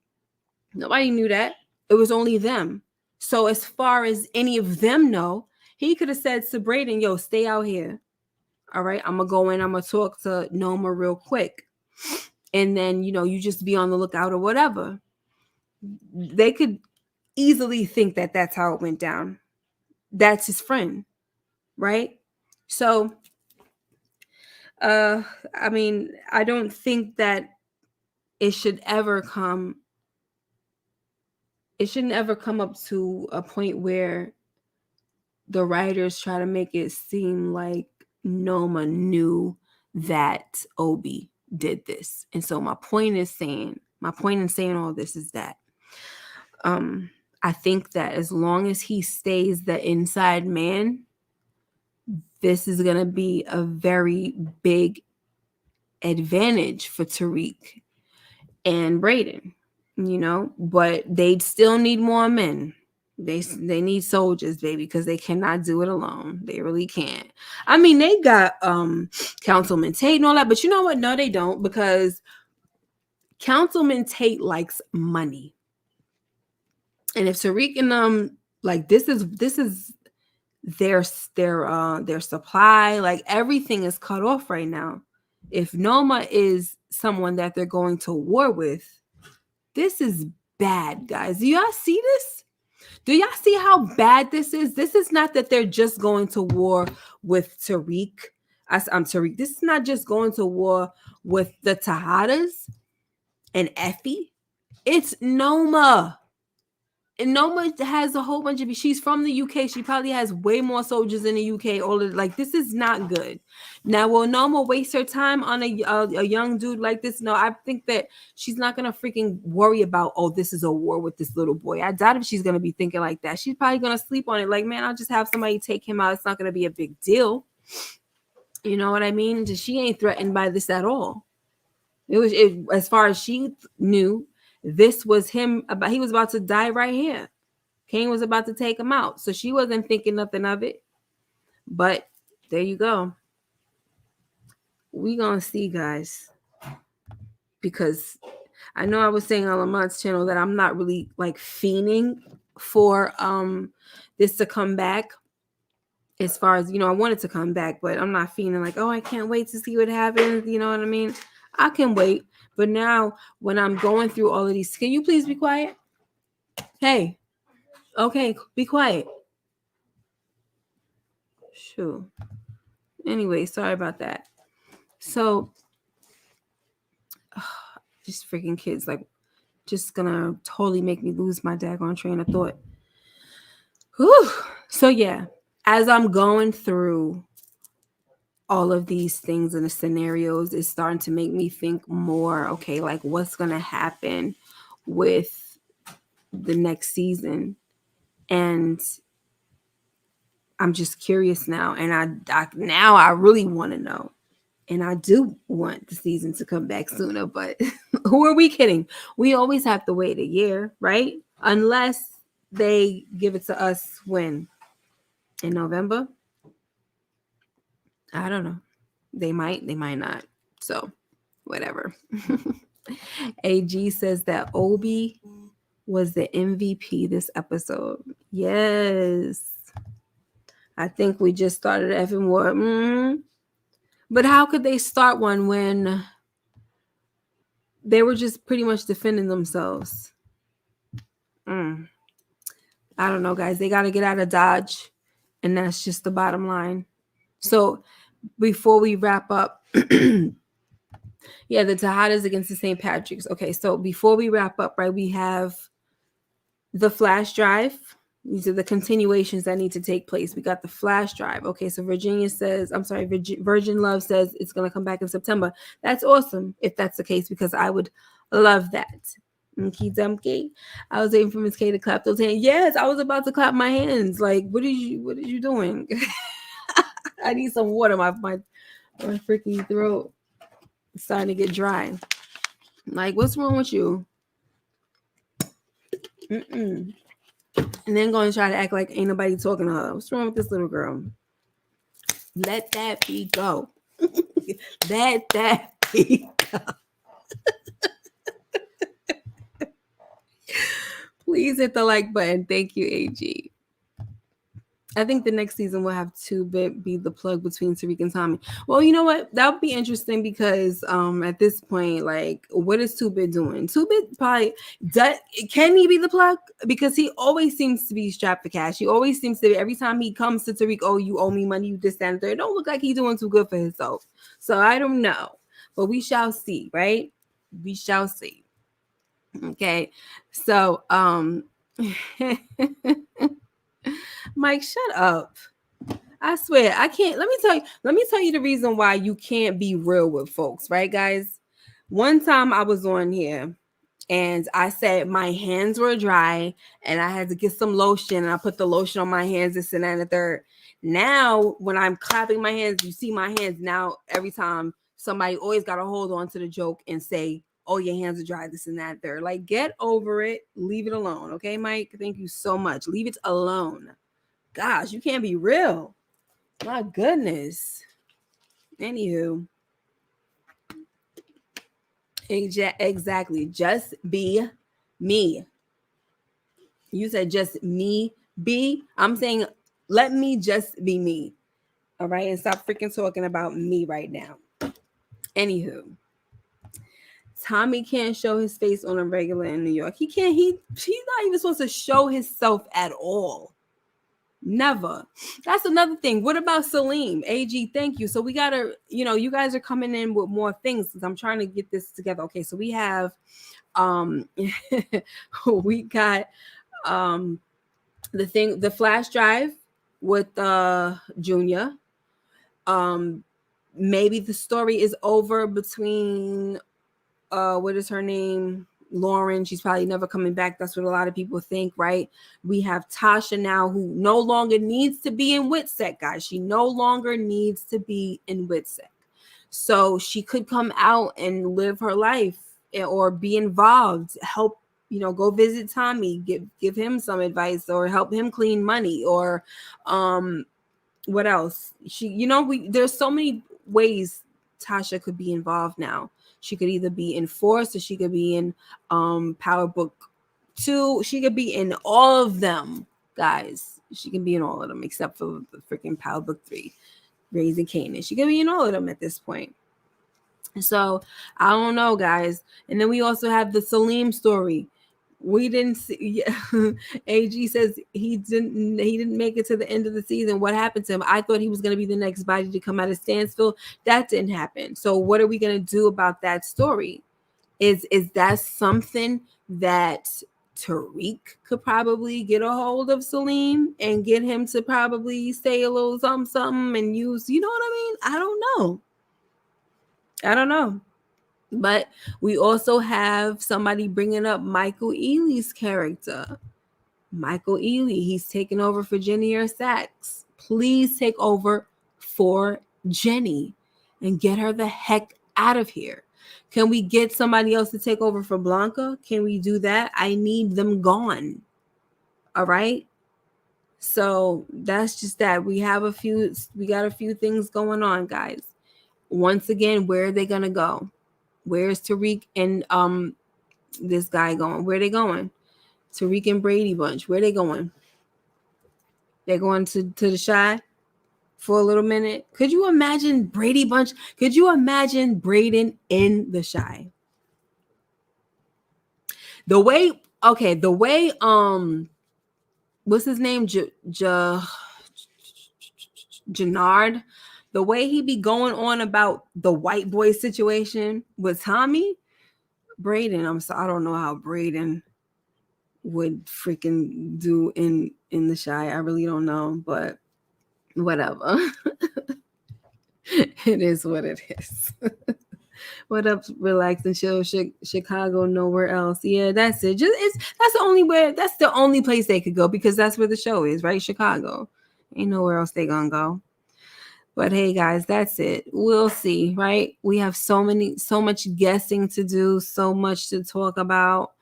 Nobody knew that. It was only them. So as far as any of them know, he could have said to Brayden, yo, stay out here. All right, I'm going to go in. I'm going to talk to Noma real quick. And then, you just be on the lookout or whatever. They could easily think that that's how it went down. That's his friend, right? So, I mean, I don't think that it should ever come. It shouldn't ever come up to a point where the writers try to make it seem like Noma knew that Obi did this. And so my point in saying all this is that I think that as long as he stays the inside man, this is going to be a very big advantage for Tariq and Brayden, but they'd still need more men. They need soldiers, baby, because they cannot do it alone. They really can't. I mean, they got Councilman Tate and all that, but you know what? No, they don't, because Councilman Tate likes money. And if Tariq and like this is their supply, like everything is cut off right now. If Noma is someone that they're going to war with, this is bad, guys. Do y'all see this? Do y'all see how bad this is? This is not that they're just going to war with Tariq. I'm Tariq. This is not just going to war with the Tahadas and Effie. It's Noma. And Noma has a whole bunch of. She's from the UK. She probably has way more soldiers in the UK. This is not good. Now, will Noma waste her time on a young dude like this? No, I think that she's not gonna freaking worry about. Oh, this is a war with this little boy. I doubt if she's gonna be thinking like that. She's probably gonna sleep on it. Like, man, I'll just have somebody take him out. It's not gonna be a big deal. You know what I mean? She ain't threatened by this at all. As far as she knew. This was him. He was about to die right here. Kane was about to take him out. So she wasn't thinking nothing of it. But there you go. We gonna see, guys. Because I know I was saying on Lamont's channel that I'm not really like fiending for this to come back. As far as, I want it to come back, but I'm not feeling like, oh, I can't wait to see what happens. You know what I mean? I can wait. But now when I'm going through all of these, can you please be quiet? Hey, okay, be quiet. Sure. Anyway, sorry about that. So, just freaking kids, like, just gonna totally make me lose my daggone train of thought. Whew. So, yeah, as I'm going through all of these things and the scenarios, it's starting to make me think more, okay, like what's going to happen with the next season. And I'm just curious now. And I really want to know. And I do want the season to come back sooner, but who are we kidding? We always have to wait a year, right? Unless they give it to us when? In November? I don't know. They might not. So, whatever. AG says that Obi was the MVP this episode. Yes. I think we just started effing war. But how could they start one when they were just pretty much defending themselves? I don't know, guys. They got to get out of Dodge. And that's just the bottom line. So, before we wrap up, yeah, the Tejadas against the St. Patrick's. Okay, so before we wrap up, right, we have the flash drive. These are the continuations that need to take place. We got the flash drive. Okay, so Virgin Love says it's going to come back in September. That's awesome if that's the case, because I would love that. Mkey Dumpkey. I was waiting for Miss K to clap those hands. Yes, I was about to clap my hands. Like, what are you doing? I need some water. My freaking throat is starting to get dry. Like, what's wrong with you? And then going to try to act like ain't nobody talking to her. What's wrong with this little girl? Let that be go. Let that be go. Please hit the like button. Thank you, AG. I think the next season will have 2-Bit be the plug between Tariq and Tommy. Well, you know what? That would be interesting because at this point, like, what is 2-Bit doing? 2-Bit probably can he be the plug? Because he always seems to be strapped for cash. He always seems to be, every time he comes to Tariq, oh, you owe me money, you this, that, and third. It don't look like he's doing too good for himself. So I don't know. But we shall see, right? We shall see. Okay. So Mike, shut up. I swear, I can't. Let me tell you the reason why you can't be real with folks, right, guys? One time I was on here and I said my hands were dry and I had to get some lotion, and I put the lotion on my hands, this and that and the third. Now, when I'm clapping my hands, you see my hands. Now, every time somebody always got to hold on to the joke and say, oh, your hands are dry, this and that there. Like, get over it. Leave it alone. Okay, Mike? Thank you so much. Leave it alone. Gosh, you can't be real. My goodness. Anywho. Exactly. Just be me. You said just me be. I'm saying let me just be me. All right. And stop freaking talking about me right now. Anywho. Tommy can't show his face on a regular in New York. He can't. He's not even supposed to show himself at all. Never. That's another thing. What about Salim? AG, thank you. So we gotta, you guys are coming in with more things because I'm trying to get this together. Okay, so we have we got the flash drive with Junior. Maybe the story is over between what is her name? Lauren. She's probably never coming back. That's what a lot of people think, right? We have Tasha now, who no longer needs to be in WITSEC, guys. She no longer needs to be in WITSEC. So she could come out and live her life or be involved, help, go visit Tommy, give him some advice or help him clean money or what else? There's so many ways Tasha could be involved now. She could either be in Force or she could be in Power Book 2. She could be in all of them, guys. She can be in all of them except for the freaking Power Book 3, Raising Kanan. She could be in all of them at this point. So I don't know, guys. And then we also have the Salim story. We didn't see. Yeah. AG says he didn't make it to the end of the season. What happened to him? I thought he was going to be the next body to come out of Stansfield. That didn't happen. So what are we going to do about that story? Is that something that Tariq could probably get a hold of Salim and get him to probably say a little something and use, you know what I mean? I don't know. But we also have somebody bringing up Michael Ealy's character. Michael Ealy, he's taking over for Jenny Sachs. Please take over for Jenny and get her the heck out of here. Can we get somebody else to take over for Blanca? Can we do that? I need them gone. All right. So that's just that. We got a few things going on, guys. Once again, where are they gonna go? Where's Tariq and this guy going? Where are they going? Tariq and Brady Bunch. Where are they going? They're going to the Shy for a little minute. Could you imagine Brady Bunch? Could you imagine Braden in the Shy? The way what's his name? Jannard. The way he be going on about the white boy situation with Tommy, Braden. I don't know how Braden would freaking do in the Shy. I really don't know, but whatever. It is what it is. What up, relax and chill, Chicago, nowhere else. Yeah, that's it. That's the only place they could go because that's where the show is, right? Chicago. Ain't nowhere else they gonna go. But hey, guys, that's it. We'll see, right? We have so much guessing to do, so much to talk about.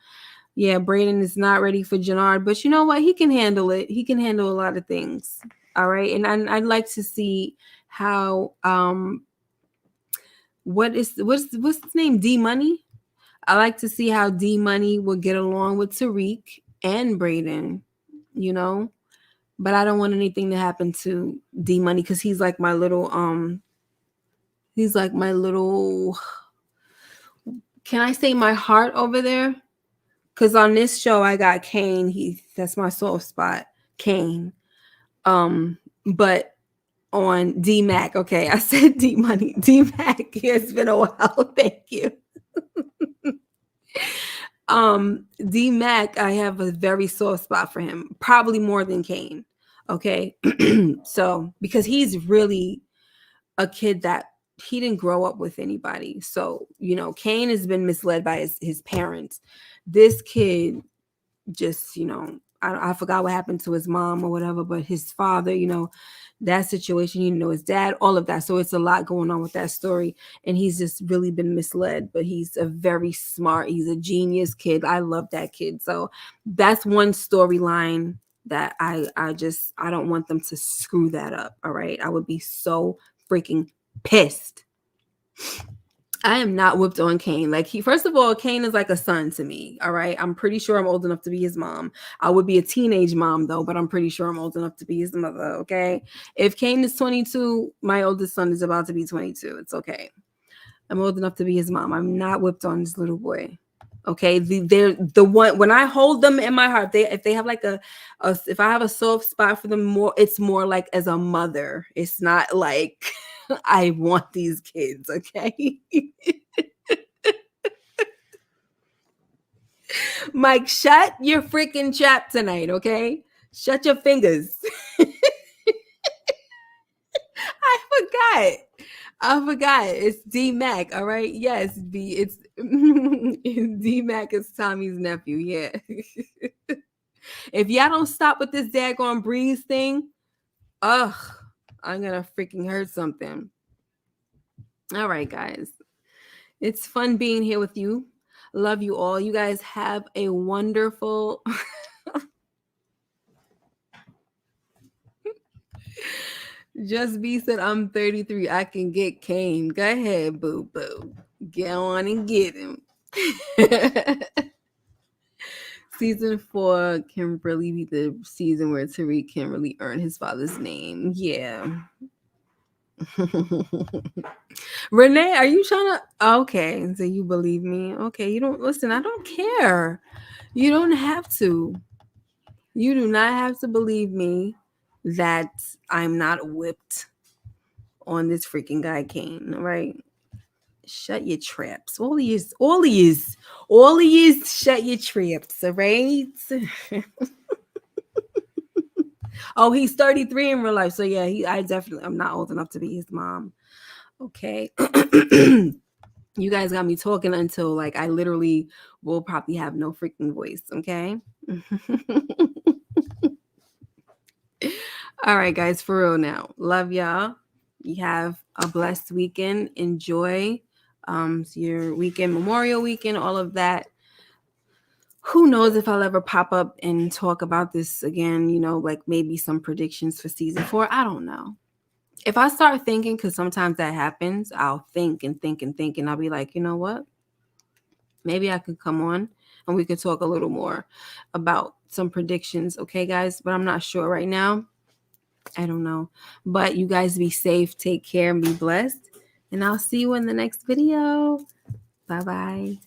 Yeah, Braden is not ready for Jannard, but you know what? He can handle it. He can handle a lot of things. All right, and I'd like to see how what's his name? D Money. I like to see how D Money will get along with Tariq and Braden. You know. But I don't want anything to happen to D Money because he's like my little can I say my heart over there? Because on this show I got Kane. That's my soft spot. Kane. But on D Mac, okay, I said D Money. D Mac, it's been a while. Thank you. D Mac, I have a very soft spot for him, probably more than Kane. Okay. So because he's really a kid that he didn't grow up with anybody. So, you know, Kane has been misled by his parents. This kid just, you know, I forgot what happened to his mom or whatever, but his father, you know, that situation, you know, his dad, all of that. So it's a lot going on with that story. And he's just really been misled, but he's a very smart, he's a genius kid. I love that kid. So that's one storyline that I don't want them to screw that up. All right. I would be so freaking pissed. I am not whipped on Kane. Like first of all, Kane is like a son to me. All right. I'm pretty sure I'm old enough to be his mom. I would be a teenage mom though, but I'm pretty sure I'm old enough to be his mother. Okay. If Kane is 22, my oldest son is about to be 22. It's okay. I'm old enough to be his mom. I'm not whipped on this little boy. Okay. They're the one when I hold them in my heart, if they have like if I have a soft spot for them more, it's more like as a mother. It's not like I want these kids, okay? Mike, shut your freaking trap tonight, okay? Shut your fingers. I forgot. It's D Mac, all right? Yes, it's D Mac is Tommy's nephew, yeah. If y'all don't stop with this daggone Breeze thing, I'm gonna freaking hurt something. All right, guys. It's fun being here with you. Love you all. You guys have a wonderful Just B said, I'm 33. I can get Kane. Go ahead, boo boo. Get on and get him. Season 4 can really be the season where Tariq can really earn his father's name. Yeah. Renee, are you trying to? Okay, so you believe me. Okay, you don't listen. I don't care. You don't have to. You do not have to believe me that I'm not whipped on this freaking guy Kane, right? Shut your traps. All he is, shut your traps, all right? Oh, he's 33 in real life. So yeah, I'm not old enough to be his mom. Okay. You guys got me talking until like I literally will probably have no freaking voice, okay? All right, guys, for real now. Love y'all. You have a blessed weekend. Enjoy your weekend, Memorial weekend, all of that. Who knows if I'll ever pop up and talk about this again, like maybe some predictions for season 4. I don't know. If I start thinking, because sometimes that happens, I'll think and think and think, and I'll be like, you know what? Maybe I could come on and we could talk a little more about some predictions. Okay, guys? But I'm not sure right now. I don't know. But you guys be safe, take care, and be blessed. And I'll see you in the next video. Bye-bye.